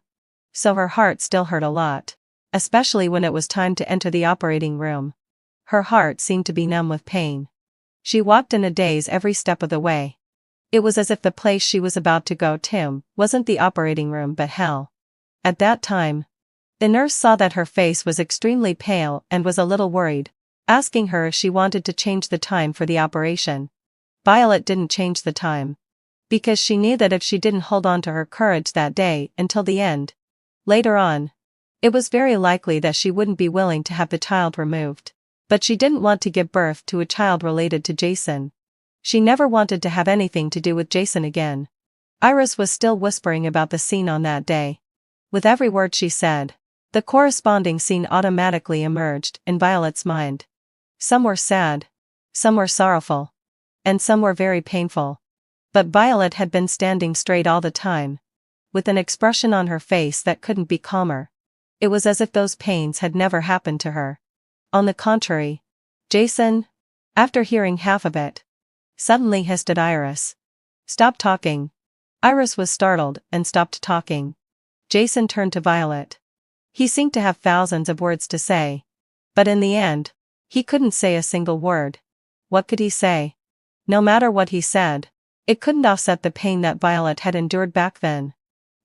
So her heart still hurt a lot. Especially when it was time to enter the operating room. Her heart seemed to be numb with pain. She walked in a daze every step of the way. It was as if the place she was about to go to wasn't the operating room but hell. At that time, the nurse saw that her face was extremely pale and was a little worried, asking her if she wanted to change the time for the operation. Violet didn't change the time. Because she knew that if she didn't hold on to her courage that day until the end, later on, it was very likely that she wouldn't be willing to have the child removed. But she didn't want to give birth to a child related to Jason. She never wanted to have anything to do with Jason again. Iris was still whispering about the scene on that day. With every word she said, the corresponding scene automatically emerged in Violet's mind. Some were sad, some were sorrowful, and some were very painful. But Violet had been standing straight all the time, with an expression on her face that couldn't be calmer. It was as if those pains had never happened to her. On the contrary, Jason, after hearing half of it, suddenly hissed at Iris. "Stop talking." Iris was startled and stopped talking. Jason turned to Violet. He seemed to have thousands of words to say. But in the end, he couldn't say a single word. What could he say? No matter what he said, it couldn't offset the pain that Violet had endured back then.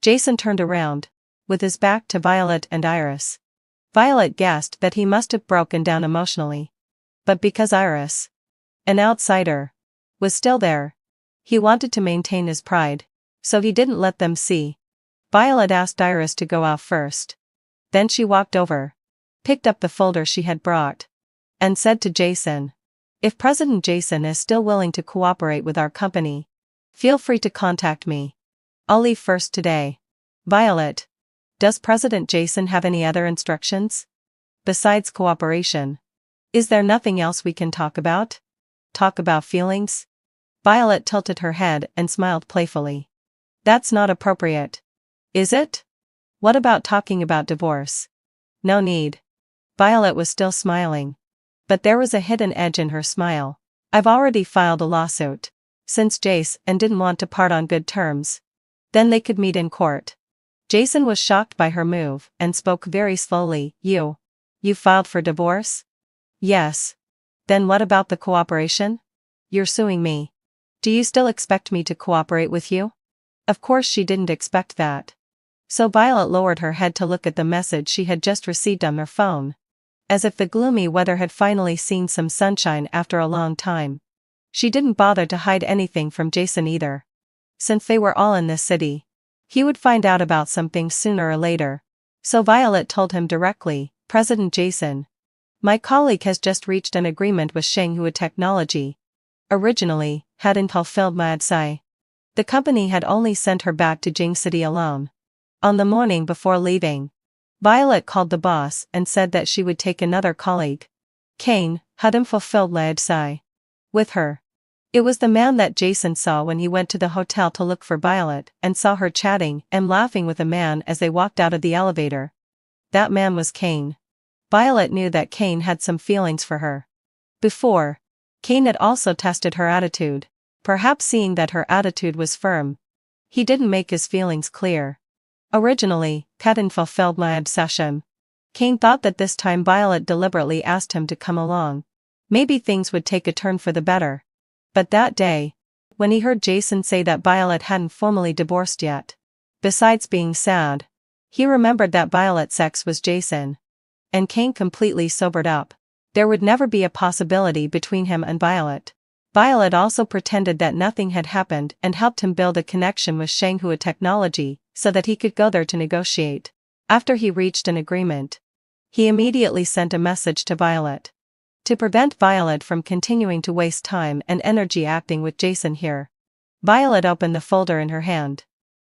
Jason turned around, with his back to Violet and Iris. Violet guessed that he must have broken down emotionally. But because Iris, an outsider, was still there, he wanted to maintain his pride, so he didn't let them see. Violet asked Iris to go off first. Then she walked over, picked up the folder she had brought, and said to Jason, "If President Jason is still willing to cooperate with our company, feel free to contact me. I'll leave first today." Violet, Does President Jason have any other instructions? Besides cooperation. Is there nothing else we can talk about? Talk about feelings? Violet tilted her head and smiled playfully. That's not appropriate. Is it? What about talking about divorce? No need. Violet was still smiling. But there was a hidden edge in her smile. I've already filed a lawsuit. Since Jace and didn't want to part on good terms. Then they could meet in court. Jason was shocked by her move and spoke very slowly. You filed for divorce? Yes. Then what about the cooperation? You're suing me. Do you still expect me to cooperate with you? Of course she didn't expect that. So Violet lowered her head to look at the message she had just received on her phone. As if the gloomy weather had finally seen some sunshine after a long time. She didn't bother to hide anything from Jason either. Since they were all in this city, he would find out about something sooner or later. So Violet told him directly, President Jason. My colleague has just reached an agreement with Shanghua Technology. Originally, hadn't fulfilled my adsi. The company had only sent her back to Jing City alone. On the morning before leaving, Violet called the boss and said that she would take another colleague. Kane hadn't fulfilled my adsi. With her. It was the man that Jason saw when he went to the hotel to look for Violet and saw her chatting and laughing with a man as they walked out of the elevator. That man was Kane. Violet knew that Kane had some feelings for her. Before, Kane had also tested her attitude, perhaps seeing that her attitude was firm. He didn't make his feelings clear. Originally, hadn't fulfilled my obsession. Kane thought that this time Violet deliberately asked him to come along. Maybe things would take a turn for the better. But that day, when he heard Jason say that Violet hadn't formally divorced yet, besides being sad, he remembered that Violet's ex was Jason. And Kane completely sobered up. There would never be a possibility between him and Violet. Violet also pretended that nothing had happened and helped him build a connection with Shanghua Technology, so that he could go there to negotiate. After he reached an agreement, he immediately sent a message to Violet. To prevent Violet from continuing to waste time and energy acting with Jason here, Violet opened the folder in her hand,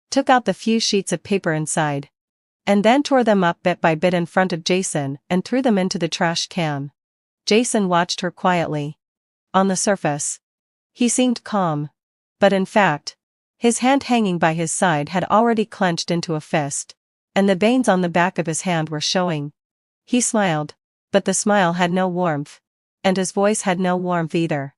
took out the few sheets of paper inside, and then tore them up bit by bit in front of Jason and threw them into the trash can. Jason watched her quietly. On the surface, he seemed calm, but in fact, his hand hanging by his side had already clenched into a fist, and the veins on the back of his hand were showing. He smiled, but the smile had no warmth. And his voice had no warmth either.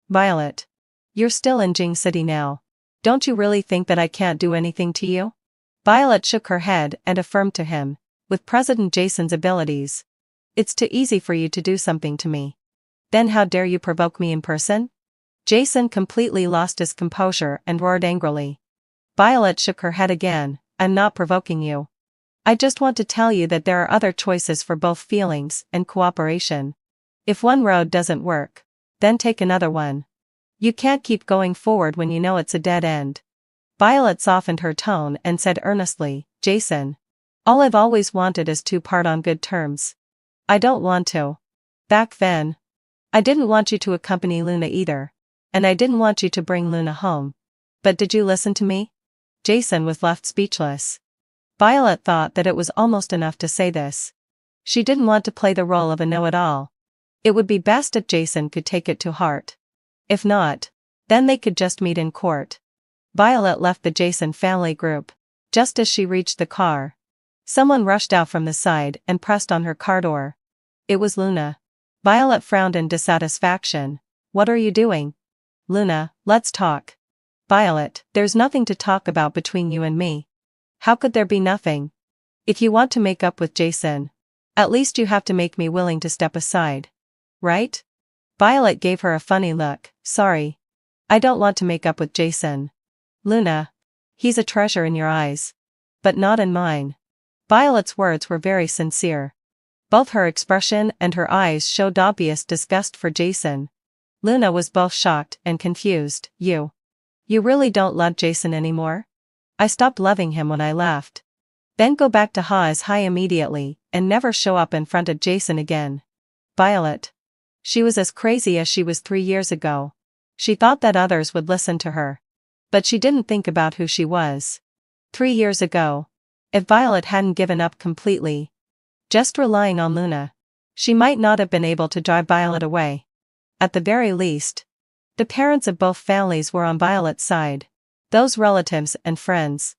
Violet. You're still in Jing City now. Don't you really think that I can't do anything to you? Violet shook her head and affirmed to him, with President Jason's abilities. It's too easy for you to do something to me. Then how dare you provoke me in person? Jason completely lost his composure and roared angrily. Violet shook her head again. I'm not provoking you. I just want to tell you that there are other choices for both feelings and cooperation. If one road doesn't work, then take another one. You can't keep going forward when you know it's a dead end. Violet softened her tone and said earnestly, Jason. All I've always wanted is to part on good terms. I don't want to. Back then, I didn't want you to accompany Luna either. And I didn't want you to bring Luna home. But did you listen to me? Jason was left speechless. Violet thought that it was almost enough to say this. She didn't want to play the role of a know-it-all. It would be best if Jason could take it to heart. If not, then they could just meet in court. Violet left the Jason family group. Just as she reached the car, someone rushed out from the side and pressed on her car door. It was Luna. Violet frowned in dissatisfaction. What are you doing? Luna, let's talk. Violet, there's nothing to talk about between you and me. How could there be nothing? If you want to make up with Jason, at least you have to make me willing to step aside. Right? Violet gave her a funny look. Sorry. I don't want to make up with Jason. Luna. He's a treasure in your eyes. But not in mine. Violet's words were very sincere. Both her expression and her eyes showed obvious disgust for Jason. Luna was both shocked and confused. You really don't love Jason anymore? I stopped loving him when I left. Then go back to Ha's High immediately and never show up in front of Jason again. Violet. She was as crazy as she was 3 years ago. She thought that others would listen to her. But she didn't think about who she was. 3 years ago. If Violet hadn't given up completely, just relying on Luna, she might not have been able to drive Violet away. At the very least, the parents of both families were on Violet's side. Those relatives and friends,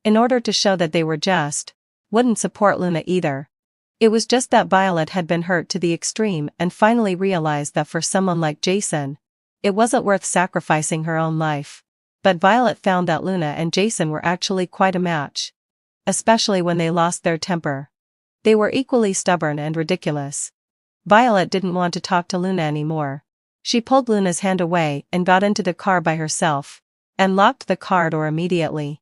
in order to show that they were just, wouldn't support Luna either. It was just that Violet had been hurt to the extreme and finally realized that for someone like Jason, it wasn't worth sacrificing her own life. But Violet found that Luna and Jason were actually quite a match. Especially when they lost their temper. They were equally stubborn and ridiculous. Violet didn't want to talk to Luna anymore. She pulled Luna's hand away and got into the car by herself, and locked the car door immediately.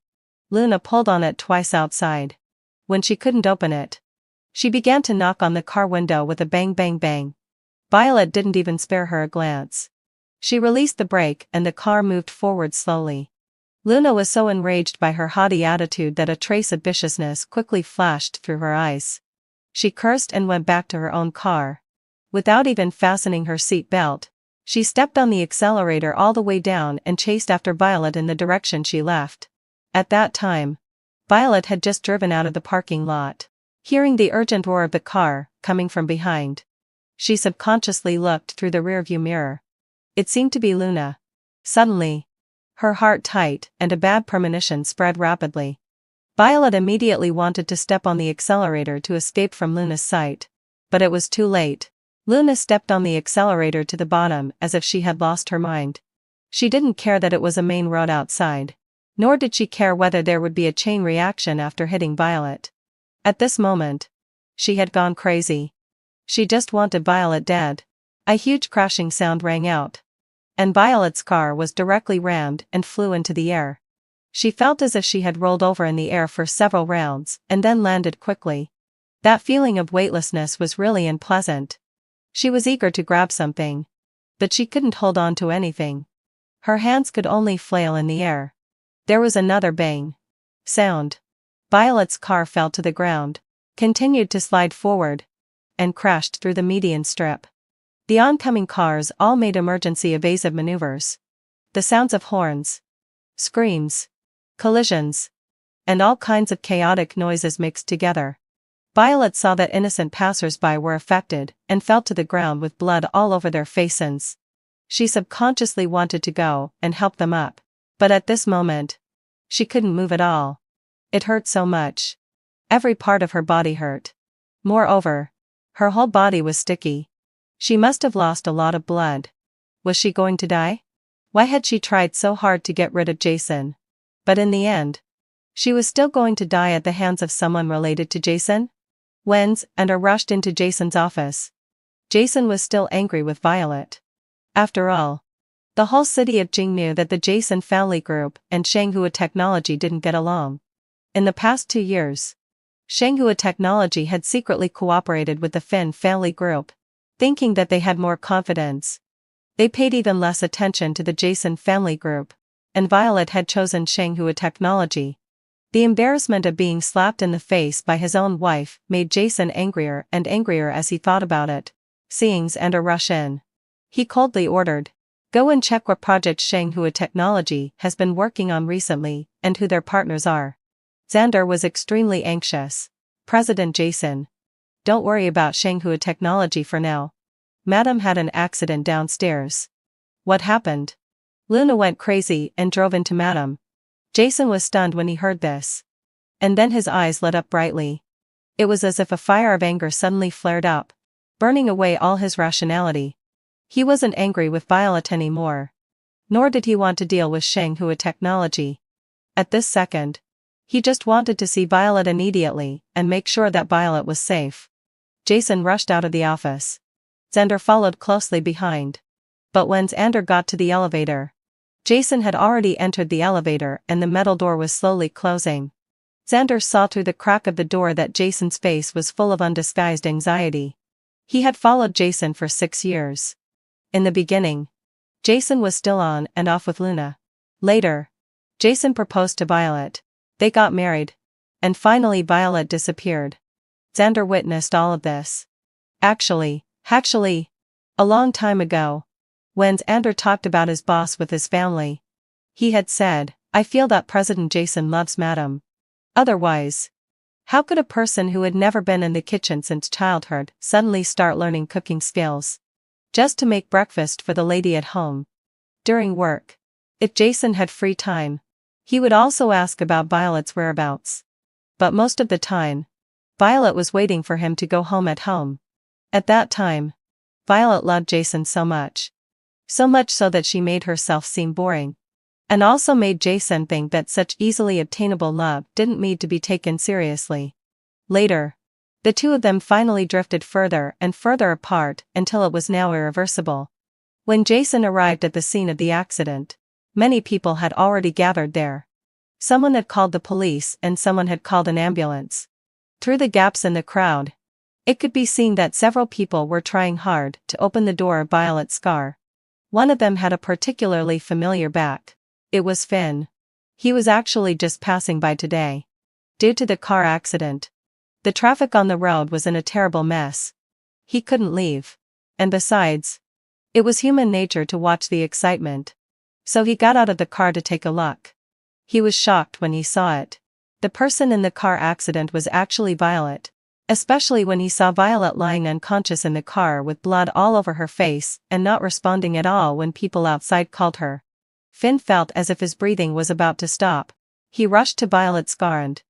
Luna pulled on it twice outside. When she couldn't open it, she began to knock on the car window with a bang bang bang. Violet didn't even spare her a glance. She released the brake and the car moved forward slowly. Luna was so enraged by her haughty attitude that a trace of viciousness quickly flashed through her eyes. She cursed and went back to her own car. Without even fastening her seat belt, she stepped on the accelerator all the way down and chased after Violet in the direction she left. At that time, Violet had just driven out of the parking lot. Hearing the urgent roar of the car, coming from behind, she subconsciously looked through the rearview mirror. It seemed to be Luna. Suddenly, her heart tightened and a bad premonition spread rapidly. Violet immediately wanted to step on the accelerator to escape from Luna's sight. But it was too late. Luna stepped on the accelerator to the bottom as if she had lost her mind. She didn't care that it was a main road outside. Nor did she care whether there would be a chain reaction after hitting Violet. At this moment, she had gone crazy. She just wanted Violet dead. A huge crashing sound rang out. And Violet's car was directly rammed and flew into the air. She felt as if she had rolled over in the air for several rounds and then landed quickly. That feeling of weightlessness was really unpleasant. She was eager to grab something, but she couldn't hold on to anything. Her hands could only flail in the air. There was another bang sound. Violet's car fell to the ground, continued to slide forward, and crashed through the median strip. The oncoming cars all made emergency evasive maneuvers. The sounds of horns, screams, collisions, and all kinds of chaotic noises mixed together. Violet saw that innocent passers-by were affected and fell to the ground with blood all over their faces. She subconsciously wanted to go and help them up, but at this moment, she couldn't move at all. It hurt so much. Every part of her body hurt. Moreover, her whole body was sticky. She must have lost a lot of blood. Was she going to die? Why had she tried so hard to get rid of Jason? But in the end, she was still going to die at the hands of someone related to Jason? Wenz and her rushed into Jason's office. Jason was still angry with Violet. After all, the whole city of Jing knew that the Jason family group and Shanghua Technology didn't get along. In the past 2 years, Shanghua Technology had secretly cooperated with the Finn family group, thinking that they had more confidence. They paid even less attention to the Jason family group, and Violet had chosen Shanghua Technology. The embarrassment of being slapped in the face by his own wife made Jason angrier and angrier as he thought about it. Seeing Xander rush in, he coldly ordered, "Go and check what project Shanghua Technology has been working on recently, and who their partners are." Xander was extremely anxious. "President Jason, don't worry about Shanghua Technology for now. Madam had an accident downstairs." "What happened?" "Luna went crazy and drove into Madam." Jason was stunned when he heard this. And then his eyes lit up brightly. It was as if a fire of anger suddenly flared up, burning away all his rationality. He wasn't angry with Violet anymore. Nor did he want to deal with Shanghua Technology. At this second, he just wanted to see Violet immediately and make sure that Violet was safe. Jason rushed out of the office. Xander followed closely behind. But when Xander got to the elevator, Jason had already entered the elevator and the metal door was slowly closing. Xander saw through the crack of the door that Jason's face was full of undisguised anxiety. He had followed Jason for 6 years. In the beginning, Jason was still on and off with Luna. Later, Jason proposed to Violet. They got married. And finally Violet disappeared. Xander witnessed all of this. Actually, a long time ago, when Xander talked about his boss with his family, he had said, "I feel that President Jason loves Madam. Otherwise, How could a person who had never been in the kitchen since childhood suddenly start learning cooking skills? Just to make breakfast for the lady at home. During work. If Jason had free time, he would also ask about Violet's whereabouts. But most of the time, Violet was waiting for him to go home at home. At that time, Violet loved Jason so much. So much so that she made herself seem boring. And also made Jason think that such easily obtainable love didn't need to be taken seriously. Later, the two of them finally drifted further and further apart until it was now irreversible. When Jason arrived at the scene of the accident, many people had already gathered there. Someone had called the police and someone had called an ambulance. Through the gaps in the crowd, it could be seen that several people were trying hard to open the door of Violet's car. One of them had a particularly familiar back. It was Finn. He was actually just passing by today. Due to the car accident, the traffic on the road was in a terrible mess. He couldn't leave. And besides, it was human nature to watch the excitement. So he got out of the car to take a look. He was shocked when he saw it. The person in the car accident was actually Violet, especially when he saw Violet lying unconscious in the car with blood all over her face and not responding at all when people outside called her. Finn felt as if his breathing was about to stop. He rushed to Violet's car and,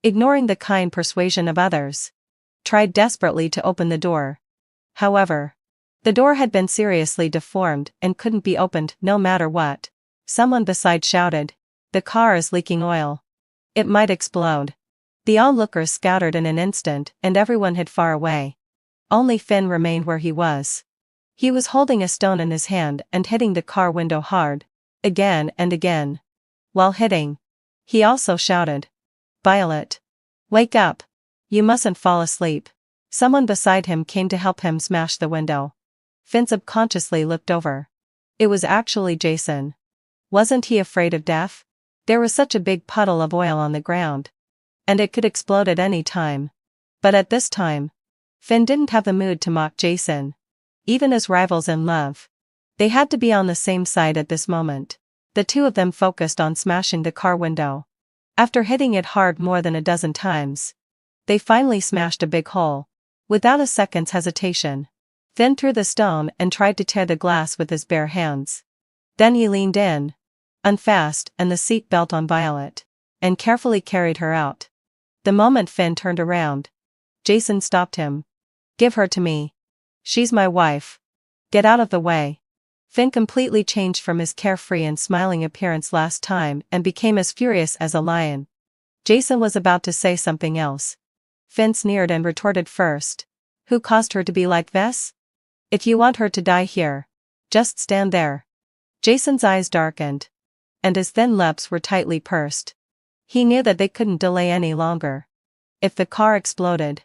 ignoring the kind persuasion of others, tried desperately to open the door. However, the door had been seriously deformed and couldn't be opened no matter what. Someone beside shouted, "The car is leaking oil. It might explode." The onlookers scattered in an instant and everyone hid far away. Only Finn remained where he was. He was holding a stone in his hand and hitting the car window hard, again and again. While hitting, he also shouted, "Violet! Wake up! You mustn't fall asleep." Someone beside him came to help him smash the window. Finn subconsciously looked over. It was actually Jason. Wasn't he afraid of death? There was such a big puddle of oil on the ground. And it could explode at any time. But at this time, Finn didn't have the mood to mock Jason. Even as rivals in love, they had to be on the same side at this moment. The two of them focused on smashing the car window. After hitting it hard more than a dozen times, they finally smashed a big hole. Without a second's hesitation, Finn threw the stone and tried to tear the glass with his bare hands. Then he leaned in, unfastened and the seat belt on Violet, and carefully carried her out. The moment Finn turned around, Jason stopped him. "Give her to me. She's my wife. Get out of the way." Finn completely changed from his carefree and smiling appearance last time and became as furious as a lion. Jason was about to say something else. Finn sneered and retorted first. "Who caused her to be like this? If you want her to die here, just stand there." Jason's eyes darkened, and his thin lips were tightly pursed. He knew that they couldn't delay any longer. If the car exploded,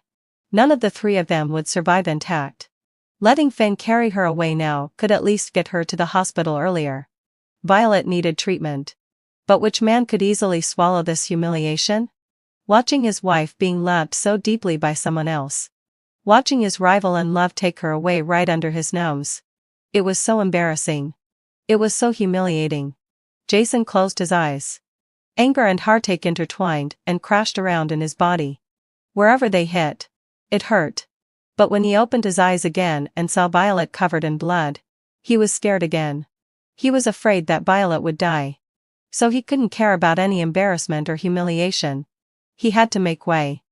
none of the three of them would survive intact. Letting Finn carry her away now could at least get her to the hospital earlier. Violet needed treatment. But which man could easily swallow this humiliation? Watching his wife being loved so deeply by someone else. Watching his rival in love take her away right under his nose. It was so embarrassing. It was so humiliating. Jason closed his eyes. Anger and heartache intertwined and crashed around in his body. Wherever they hit, it hurt. But when he opened his eyes again and saw Violet covered in blood, he was scared again. He was afraid that Violet would die. So he couldn't care about any embarrassment or humiliation. He had to make way.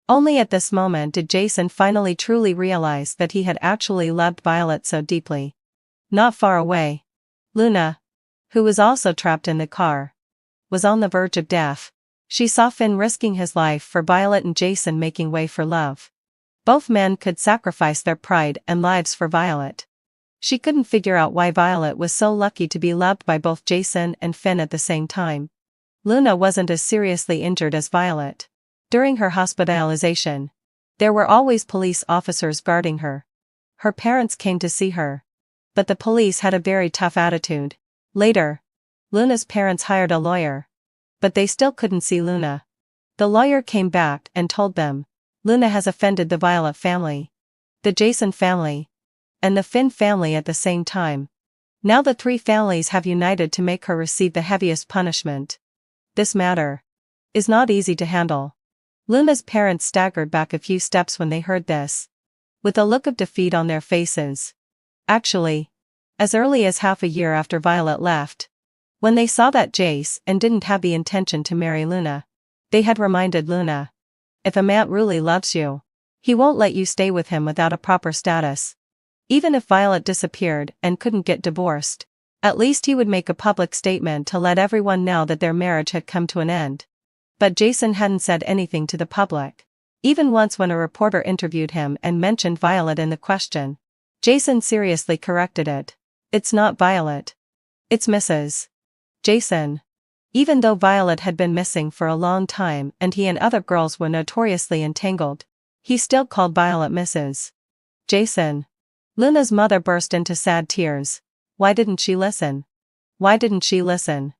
Only at this moment did Jason finally truly realize that he had actually loved Violet so deeply. Not far away, Luna, who was also trapped in the car, was on the verge of death. She saw Finn risking his life for Violet and Jason making way for love. Both men could sacrifice their pride and lives for Violet. She couldn't figure out why Violet was so lucky to be loved by both Jason and Finn at the same time. Luna wasn't as seriously injured as Violet. During her hospitalization, there were always police officers guarding her. Her parents came to see her. But the police had a very tough attitude. Later, Luna's parents hired a lawyer. But they still couldn't see Luna. The lawyer came back and told them, "Luna has offended the Violet family, the Jason family, and the Finn family at the same time. Now the three families have united to make her receive the heaviest punishment. This matter is not easy to handle." Luna's parents staggered back a few steps when they heard this, with a look of defeat on their faces. Actually, as early as half a year after Violet left, when they saw that Jason didn't have the intention to marry Luna, they had reminded Luna, if a man really loves you, he won't let you stay with him without a proper status. Even if Violet disappeared and couldn't get divorced, at least he would make a public statement to let everyone know that their marriage had come to an end. But Jason hadn't said anything to the public. Even once when a reporter interviewed him and mentioned Violet in the question, Jason seriously corrected it. It's not Violet. It's Mrs. Jason. Even though Violet had been missing for a long time and he and other girls were notoriously entangled, he still called Violet Mrs. Jason. Luna's mother burst into sad tears. Why didn't she listen? Why didn't she listen?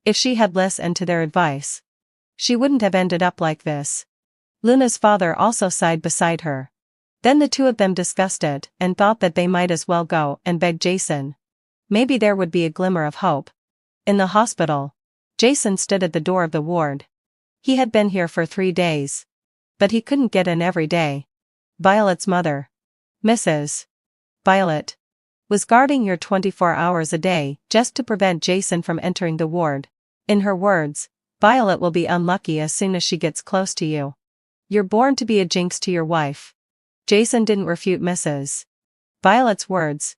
If she had listened to their advice, she wouldn't have ended up like this. Luna's father also sighed beside her. Then the two of them discussed it and thought that they might as well go and beg Jason. Maybe there would be a glimmer of hope. In the hospital, Jason stood at the door of the ward. He had been here for 3 days. But he couldn't get in every day. Violet's mother, Mrs. Violet, was guarding here 24 hours a day just to prevent Jason from entering the ward. In her words, Violet will be unlucky as soon as she gets close to you. You're born to be a jinx to your wife. Jason didn't refute Mrs. Violet's words.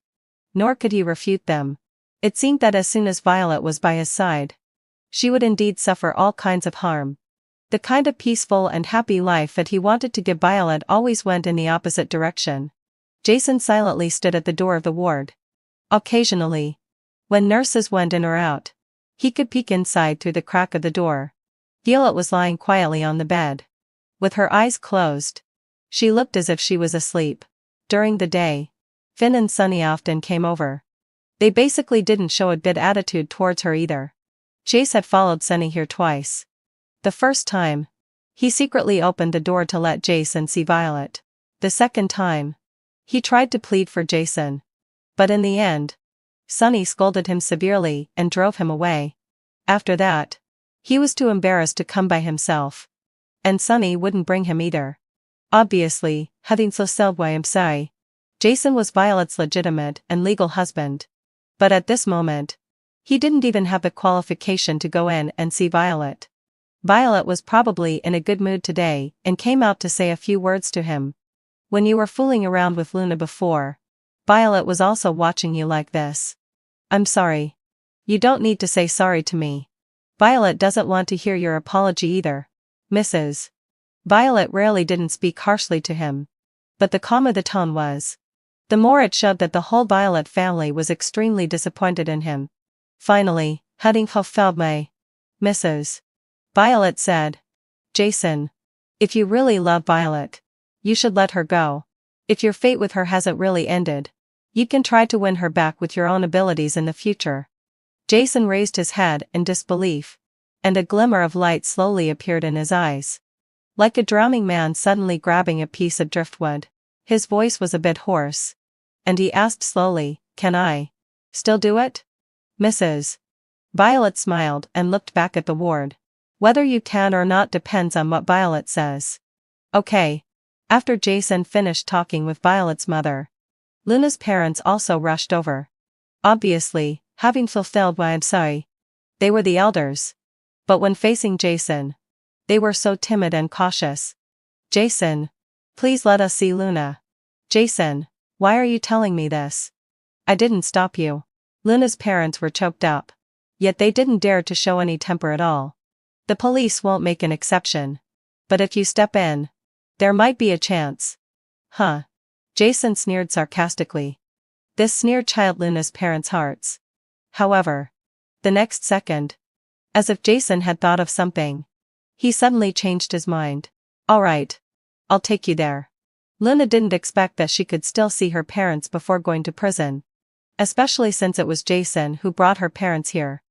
Nor could he refute them. It seemed that as soon as Violet was by his side, she would indeed suffer all kinds of harm. The kind of peaceful and happy life that he wanted to give Violet always went in the opposite direction. Jason silently stood at the door of the ward. Occasionally, when nurses went in or out, he could peek inside through the crack of the door. Violet was lying quietly on the bed, with her eyes closed. She looked as if she was asleep. During the day, Finn and Sunny often came over. They basically didn't show a good attitude towards her either. Chase had followed Sunny here twice. The first time, he secretly opened the door to let Jason see Violet. The second time, he tried to plead for Jason. But in the end, Sunny scolded him severely and drove him away. After that, he was too embarrassed to come by himself. And Sunny wouldn't bring him either. Obviously, having so said why I'm sorry, Jason was Violet's legitimate and legal husband. But at this moment, he didn't even have the qualification to go in and see Violet. Violet was probably in a good mood today and came out to say a few words to him. When you were fooling around with Luna before, Violet was also watching you like this. I'm sorry. You don't need to say sorry to me. Violet doesn't want to hear your apology either. Mrs. Violet rarely didn't speak harshly to him. But the calmer the tone was, the more it showed that the whole Violet family was extremely disappointed in him. Finally, having fulfilled my Mrs. Violet said, Jason, if you really love Violet, you should let her go. If your fate with her hasn't really ended, you can try to win her back with your own abilities in the future. Jason raised his head in disbelief, and a glimmer of light slowly appeared in his eyes. Like a drowning man suddenly grabbing a piece of driftwood, his voice was a bit hoarse. And he asked slowly, can I still do it? Mrs. Violet smiled and looked back at the ward. Whether you can or not depends on what Violet says. Okay. After Jason finished talking with Violet's mother, Luna's parents also rushed over. Obviously, having fulfilled why I'm sorry, they were the elders. But when facing Jason, they were so timid and cautious. Jason, please let us see Luna. Jason, why are you telling me this? I didn't stop you. Luna's parents were choked up. Yet they didn't dare to show any temper at all. The police won't make an exception. But if you step in, there might be a chance. Huh? Jason sneered sarcastically. This sneer chilled Luna's parents' hearts. However, the next second, as if Jason had thought of something, he suddenly changed his mind. Alright. I'll take you there. Luna didn't expect that she could still see her parents before going to prison. Especially since it was Jason who brought her parents here.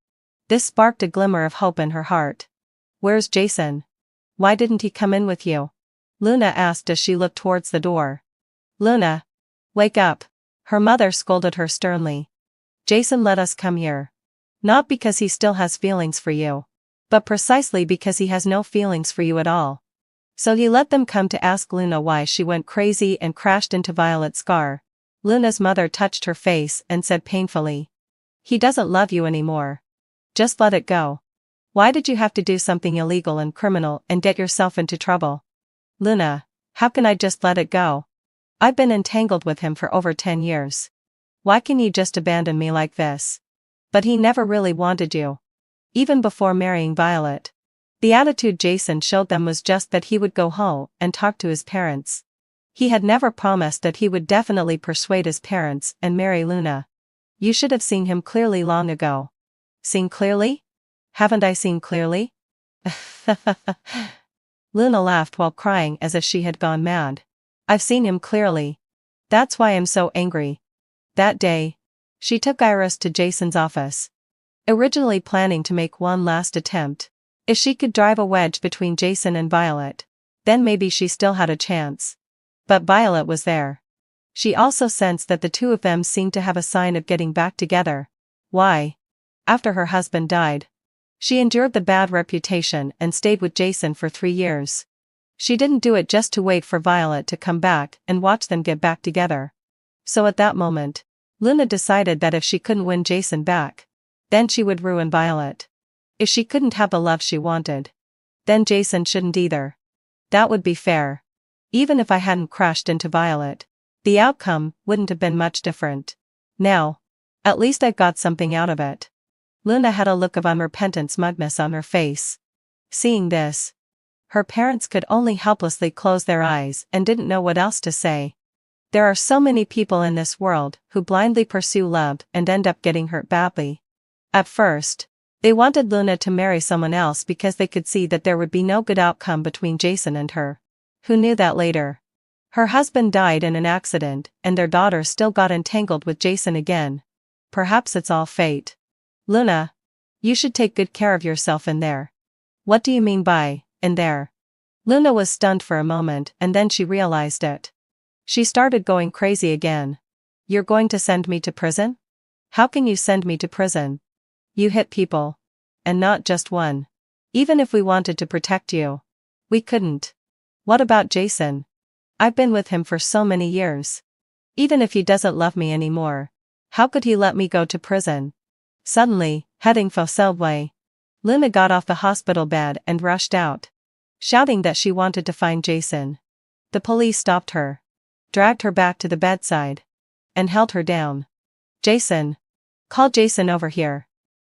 This sparked a glimmer of hope in her heart. Where's Jason? Why didn't he come in with you? Luna asked as she looked towards the door. Luna, wake up. Her mother scolded her sternly. Jason let us come here. Not because he still has feelings for you, but precisely because he has no feelings for you at all. So he let them come to ask Luna why she went crazy and crashed into Violet's car. Luna's mother touched her face and said painfully, "He doesn't love you anymore. Just let it go. Why did you have to do something illegal and criminal and get yourself into trouble?" "Luna, how can I just let it go? I've been entangled with him for over 10 years. Why can you just abandon me like this?" "But he never really wanted you. Even before marrying Violet." The attitude Jason showed them was just that he would go home and talk to his parents. He had never promised that he would definitely persuade his parents and marry Luna. "You should have seen him clearly long ago." "Seen clearly? Haven't I seen clearly?" Luna laughed while crying as if she had gone mad. "I've seen him clearly. That's why I'm so angry." That day, she took Iris to Jason's office, originally planning to make one last attempt. If she could drive a wedge between Jason and Violet, then maybe she still had a chance. But Violet was there. She also sensed that the two of them seemed to have a sign of getting back together. Why? After her husband died, she endured the bad reputation and stayed with Jason for 3 years. She didn't do it just to wait for Violet to come back and watch them get back together. So at that moment, Luna decided that if she couldn't win Jason back, then she would ruin Violet. If she couldn't have the love she wanted, then Jason shouldn't either. That would be fair. Even if I hadn't crashed into Violet, the outcome wouldn't have been much different. Now, at least I've got something out of it. Luna had a look of unrepentant smugness on her face. Seeing this, her parents could only helplessly close their eyes and didn't know what else to say. There are so many people in this world who blindly pursue love and end up getting hurt badly. At first, they wanted Luna to marry someone else because they could see that there would be no good outcome between Jason and her. Who knew that later? Her husband died in an accident and their daughter still got entangled with Jason again. Perhaps it's all fate. "Luna, you should take good care of yourself in there." "What do you mean by, in there?" Luna was stunned for a moment and then she realized it. She started going crazy again. "You're going to send me to prison? How can you send me to prison? You hit people. And not just one. Even if we wanted to protect you, we couldn't. What about Jason? I've been with him for so many years. Even if he doesn't love me anymore, how could he let me go to prison?" Suddenly, heading for Selway, Luna got off the hospital bed and rushed out, shouting that she wanted to find Jason. The police stopped her, dragged her back to the bedside, and held her down. "Jason! Call Jason over here!"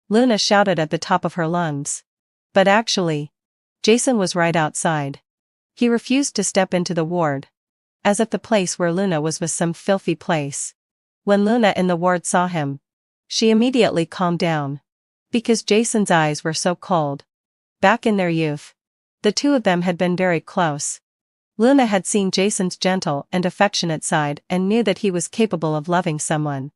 Luna shouted at the top of her lungs. But actually, Jason was right outside. He refused to step into the ward, as if the place where Luna was some filthy place. When Luna in the ward saw him, she immediately calmed down. Because Jason's eyes were so cold. Back in their youth, the two of them had been very close. Luna had seen Jason's gentle and affectionate side and knew that he was capable of loving someone.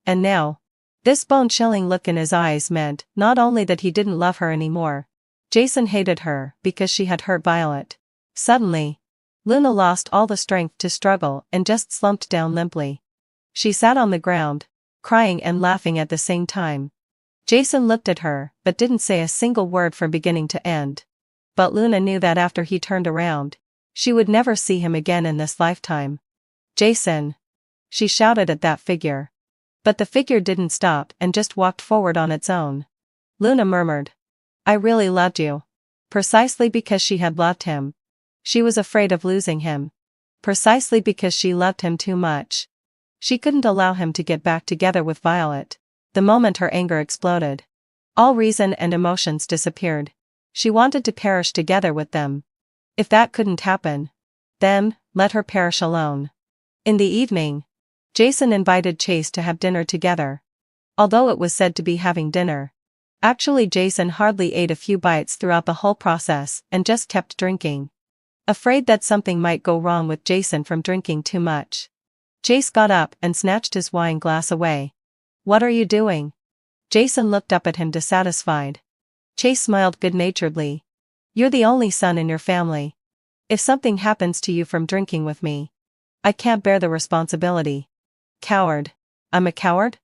And now, this bone-chilling look in his eyes meant not only that he didn't love her anymore, Jason hated her because she had hurt Violet. Suddenly, Luna lost all the strength to struggle and just slumped down limply. She sat on the ground, crying and laughing at the same time. Jason looked at her but didn't say a single word from beginning to end. But Luna knew that after he turned around, she would never see him again in this lifetime. "Jason!" She shouted at that figure. But the figure didn't stop and just walked forward on its own. Luna murmured, "I really loved you." Precisely because she had loved him. She was afraid of losing him. Precisely because she loved him too much. She couldn't allow him to get back together with Violet. The moment her anger exploded, all reason and emotions disappeared. She wanted to perish together with them. If that couldn't happen, then, let her perish alone. In the evening, Jason invited Chase to have dinner together. Although it was said to be having dinner, actually Jason hardly ate a few bites throughout the whole process and just kept drinking. Afraid that something might go wrong with Jason from drinking too much, Chase got up and snatched his wine glass away. "What are you doing?" Jason looked up at him dissatisfied. Chase smiled good-naturedly. "You're the only son in your family. If something happens to you from drinking with me, I can't bear the responsibility." "Coward. I'm a coward?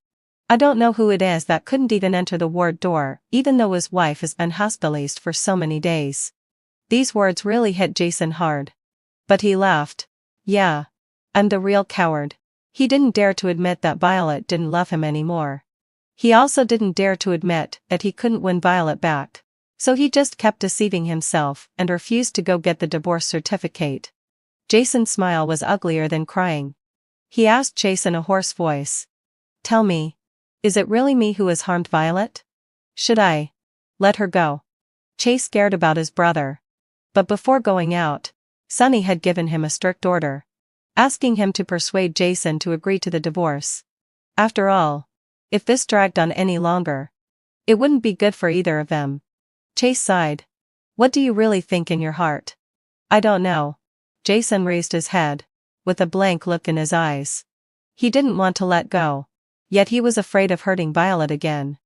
I don't know who it is that couldn't even enter the ward door even though his wife is unhospitalized for so many days. These words really hit Jason hard. But he laughed. Yeah. I'm the real coward. He didn't dare to admit that Violet didn't love him anymore. He also didn't dare to admit that he couldn't win Violet back. So he just kept deceiving himself and refused to go get the divorce certificate. Jason's smile was uglier than crying. He asked Chase in a hoarse voice. Tell me. Is it really me who has harmed Violet? Should I let her go? Chase cared about his brother. But before going out, Sonny had given him a strict order, asking him to persuade Jason to agree to the divorce. After all, if this dragged on any longer, it wouldn't be good for either of them. Chase sighed. What do you really think in your heart? I don't know. Jason raised his head, with a blank look in his eyes. He didn't want to let go, yet he was afraid of hurting Violet again.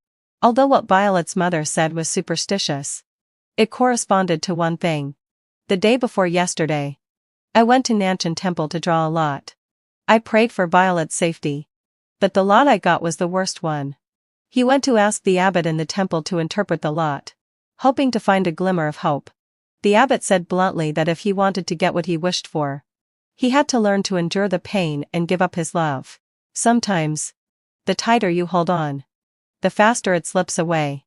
Although what Violet's mother said was superstitious, it corresponded to one thing. The day before yesterday, I went to Nanshan Temple to draw a lot. I prayed for Violet's safety. But the lot I got was the worst one. He went to ask the abbot in the temple to interpret the lot, hoping to find a glimmer of hope. The abbot said bluntly that if he wanted to get what he wished for, he had to learn to endure the pain and give up his love. Sometimes, the tighter you hold on, the faster it slips away.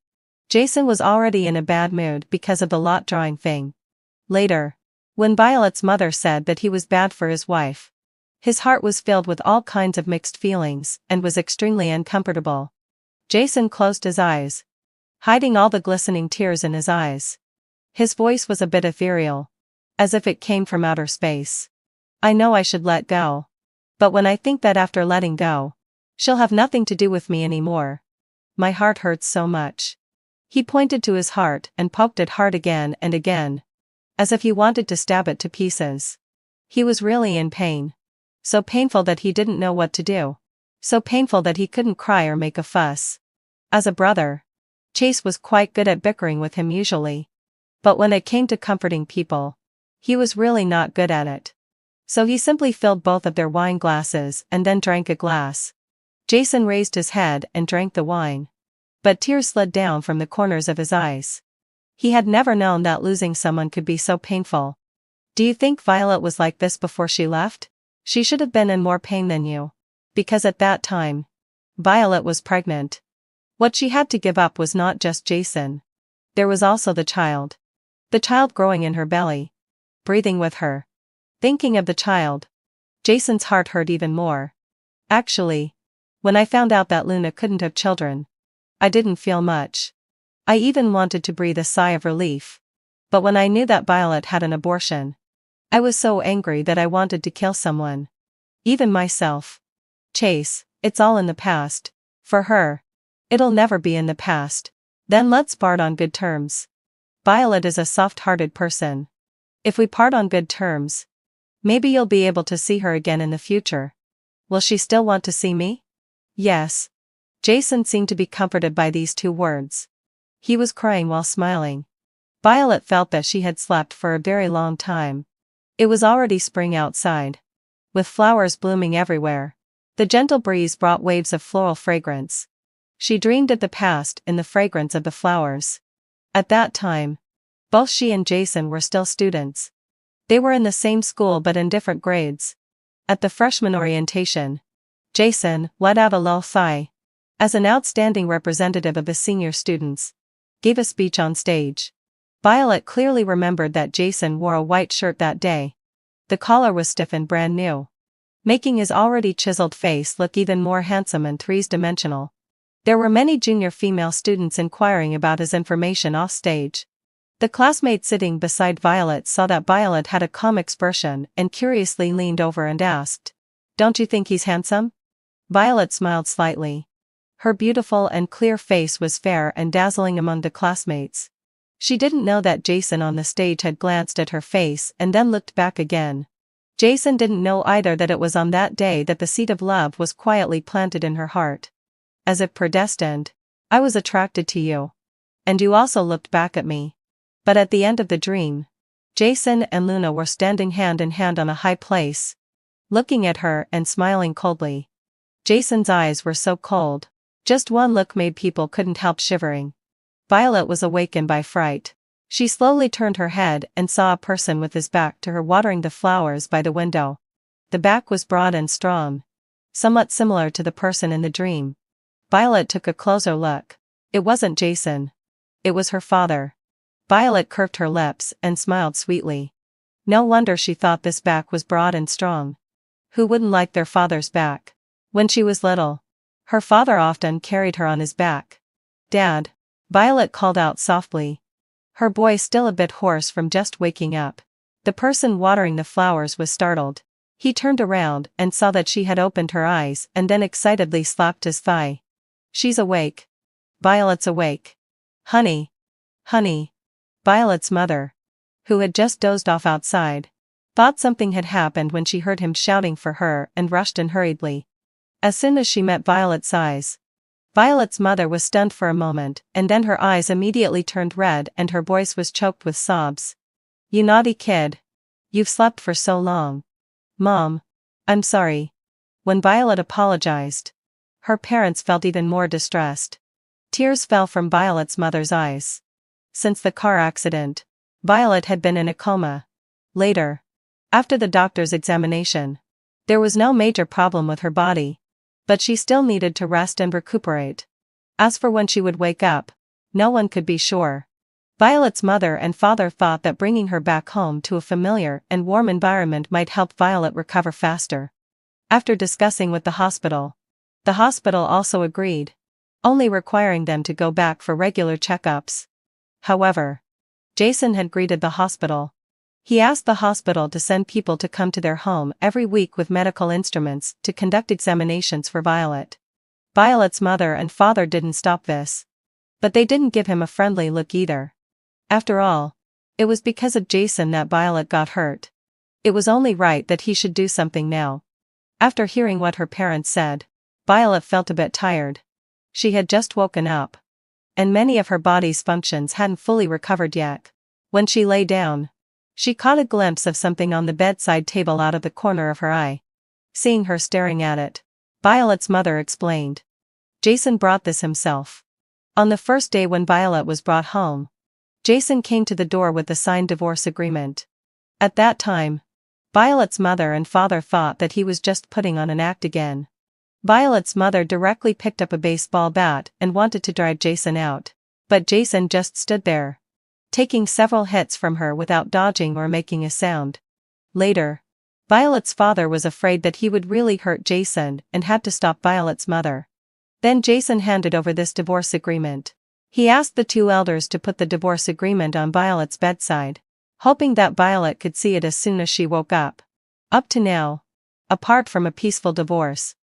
Jason was already in a bad mood because of the lot drawing thing. Later, when Violet's mother said that he was bad for his wife, his heart was filled with all kinds of mixed feelings and was extremely uncomfortable. Jason closed his eyes, hiding all the glistening tears in his eyes. His voice was a bit ethereal, as if it came from outer space. I know I should let go. But when I think that after letting go, she'll have nothing to do with me anymore, my heart hurts so much. He pointed to his heart and poked it hard again and again, as if he wanted to stab it to pieces. He was really in pain. So painful that he didn't know what to do. So painful that he couldn't cry or make a fuss. As a brother, Chase was quite good at bickering with him usually. But when it came to comforting people, he was really not good at it. So he simply filled both of their wine glasses and then drank a glass. Jason raised his head and drank the wine. But tears slid down from the corners of his eyes. He had never known that losing someone could be so painful. Do you think Violet was like this before she left? She should have been in more pain than you. Because at that time, Violet was pregnant. What she had to give up was not just Jason. There was also the child. The child growing in her belly, breathing with her. Thinking of the child, Jason's heart hurt even more. Actually, when I found out that Luna couldn't have children, I didn't feel much. I even wanted to breathe a sigh of relief. But when I knew that Violet had an abortion, I was so angry that I wanted to kill someone. Even myself. Chase, it's all in the past. For her, it'll never be in the past. Then let's part on good terms. Violet is a soft-hearted person. If we part on good terms, maybe you'll be able to see her again in the future. Will she still want to see me? Yes. Jason seemed to be comforted by these two words. He was crying while smiling. Violet felt that she had slept for a very long time. It was already spring outside, with flowers blooming everywhere. The gentle breeze brought waves of floral fragrance. She dreamed of the past in the fragrance of the flowers. At that time, both she and Jason were still students. They were in the same school but in different grades. At the freshman orientation, Jason let out a low sigh. As an outstanding representative of the senior students, gave a speech on stage. Violet clearly remembered that Jason wore a white shirt that day. The collar was stiff and brand new, making his already chiseled face look even more handsome and three-dimensional. There were many junior female students inquiring about his information off stage. The classmate sitting beside Violet saw that Violet had a calm expression and curiously leaned over and asked, "Don't you think he's handsome?" Violet smiled slightly. Her beautiful and clear face was fair and dazzling among the classmates. She didn't know that Jason on the stage had glanced at her face and then looked back again. Jason didn't know either that it was on that day that the seed of love was quietly planted in her heart. As if predestined, I was attracted to you. And you also looked back at me. But at the end of the dream, Jason and Luna were standing hand in hand on a high place, looking at her and smiling coldly. Jason's eyes were so cold, just one look made people couldn't help shivering. Violet was awakened by fright. She slowly turned her head and saw a person with his back to her watering the flowers by the window. The back was broad and strong, somewhat similar to the person in the dream. Violet took a closer look. It wasn't Jason. It was her father. Violet curved her lips and smiled sweetly. No wonder she thought this back was broad and strong. Who wouldn't like their father's back? When she was little, her father often carried her on his back. "Dad," Violet called out softly, her voice still a bit hoarse from just waking up. The person watering the flowers was startled. He turned around and saw that she had opened her eyes and then excitedly slapped his thigh. "She's awake. Violet's awake. Honey. Honey." Violet's mother, who had just dozed off outside, thought something had happened when she heard him shouting for her and rushed in hurriedly. As soon as she met Violet's eyes, Violet's mother was stunned for a moment, and then her eyes immediately turned red and her voice was choked with sobs. "You naughty kid. You've slept for so long. Mom. I'm sorry." When Violet apologized, her parents felt even more distressed. Tears fell from Violet's mother's eyes. Since the car accident, Violet had been in a coma. Later, after the doctor's examination, there was no major problem with her body, but she still needed to rest and recuperate. As for when she would wake up, no one could be sure. Violet's mother and father thought that bringing her back home to a familiar and warm environment might help Violet recover faster. After discussing with the hospital also agreed, only requiring them to go back for regular checkups. However, Jason had greeted the hospital. He asked the hospital to send people to come to their home every week with medical instruments to conduct examinations for Violet. Violet's mother and father didn't stop this. But they didn't give him a friendly look either. After all, it was because of Jason that Violet got hurt. It was only right that he should do something now. After hearing what her parents said, Violet felt a bit tired. She had just woken up, and many of her body's functions hadn't fully recovered yet. When she lay down, she caught a glimpse of something on the bedside table out of the corner of her eye. Seeing her staring at it, Violet's mother explained. Jason brought this himself. On the first day when Violet was brought home, Jason came to the door with the signed divorce agreement. At that time, Violet's mother and father thought that he was just putting on an act again. Violet's mother directly picked up a baseball bat and wanted to drive Jason out, but Jason just stood there, taking several hits from her without dodging or making a sound. Later, Violet's father was afraid that he would really hurt Jason and had to stop Violet's mother. Then Jason handed over this divorce agreement. He asked the two elders to put the divorce agreement on Violet's bedside, hoping that Violet could see it as soon as she woke up. Up to now, apart from a peaceful divorce,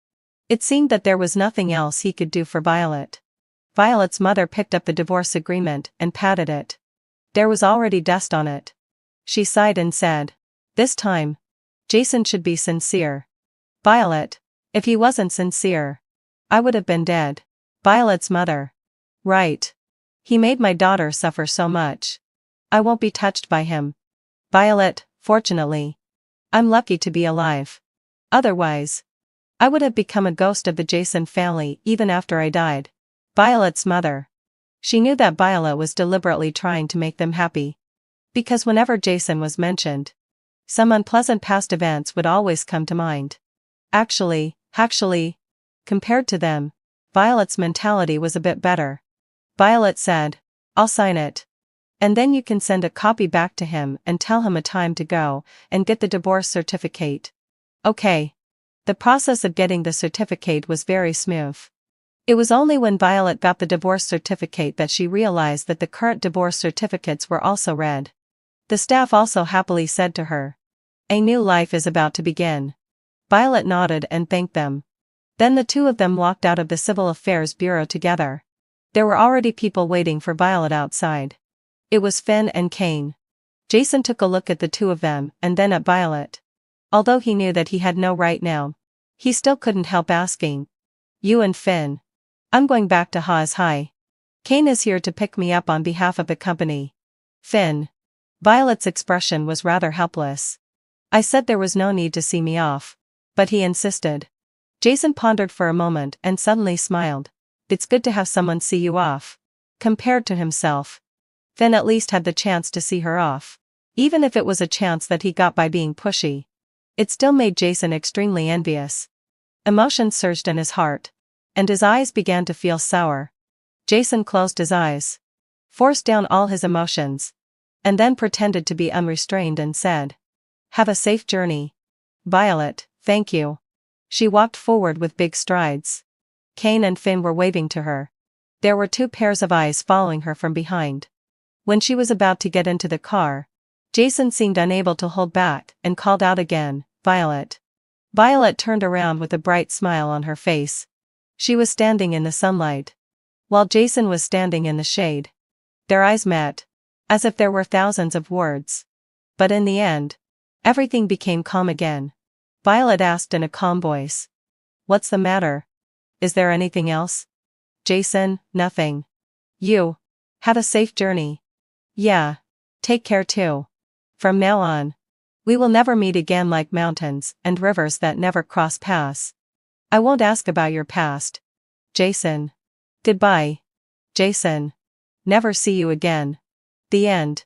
it seemed that there was nothing else he could do for Violet. Violet's mother picked up the divorce agreement and patted it. There was already dust on it. She sighed and said, "This time, Jason should be sincere. Violet, if he wasn't sincere, I would have been dead." Violet's mother. "Right. He made my daughter suffer so much. I won't be touched by him. Violet, fortunately, I'm lucky to be alive. Otherwise, I would have become a ghost of the Jason family even after I died." Violet's mother. She knew that Violet was deliberately trying to make them happy. Because whenever Jason was mentioned, some unpleasant past events would always come to mind. Actually, compared to them, Violet's mentality was a bit better. Violet said, "I'll sign it. And then you can send a copy back to him and tell him a time to go and get the divorce certificate." Okay. The process of getting the certificate was very smooth. It was only when Violet got the divorce certificate that she realized that the current divorce certificates were also red. The staff also happily said to her, "A new life is about to begin." Violet nodded and thanked them. Then the two of them walked out of the Civil Affairs Bureau together. There were already people waiting for Violet outside. It was Finn and Kane. Jason took a look at the two of them and then at Violet. Although he knew that he had no right now, he still couldn't help asking, "You and Finn? I'm going back to Haas High. Kane is here to pick me up on behalf of the company." Finn. Violet's expression was rather helpless. "I said there was no need to see me off, but he insisted." Jason pondered for a moment and suddenly smiled. "It's good to have someone see you off." Compared to himself, Finn at least had the chance to see her off. Even if it was a chance that he got by being pushy. It still made Jason extremely envious. Emotion surged in his heart. And his eyes began to feel sour. Jason closed his eyes. Forced down all his emotions. And then pretended to be unrestrained and said. Have a safe journey. Violet, thank you. She walked forward with big strides. Kane and Finn were waving to her. There were 2 pairs of eyes following her from behind. When she was about to get into the car, Jason seemed unable to hold back and called out again, Violet. Violet turned around with a bright smile on her face. She was standing in the sunlight, while Jason was standing in the shade. Their eyes met, as if there were thousands of words. But in the end, everything became calm again. Violet asked in a calm voice. What's the matter? Is there anything else? Jason, nothing. You. Have a safe journey. Yeah. Take care too. From now on, we will never meet again like mountains and rivers that never cross paths. I won't ask about your past. Jason. Goodbye. Jason. Never see you again. The end.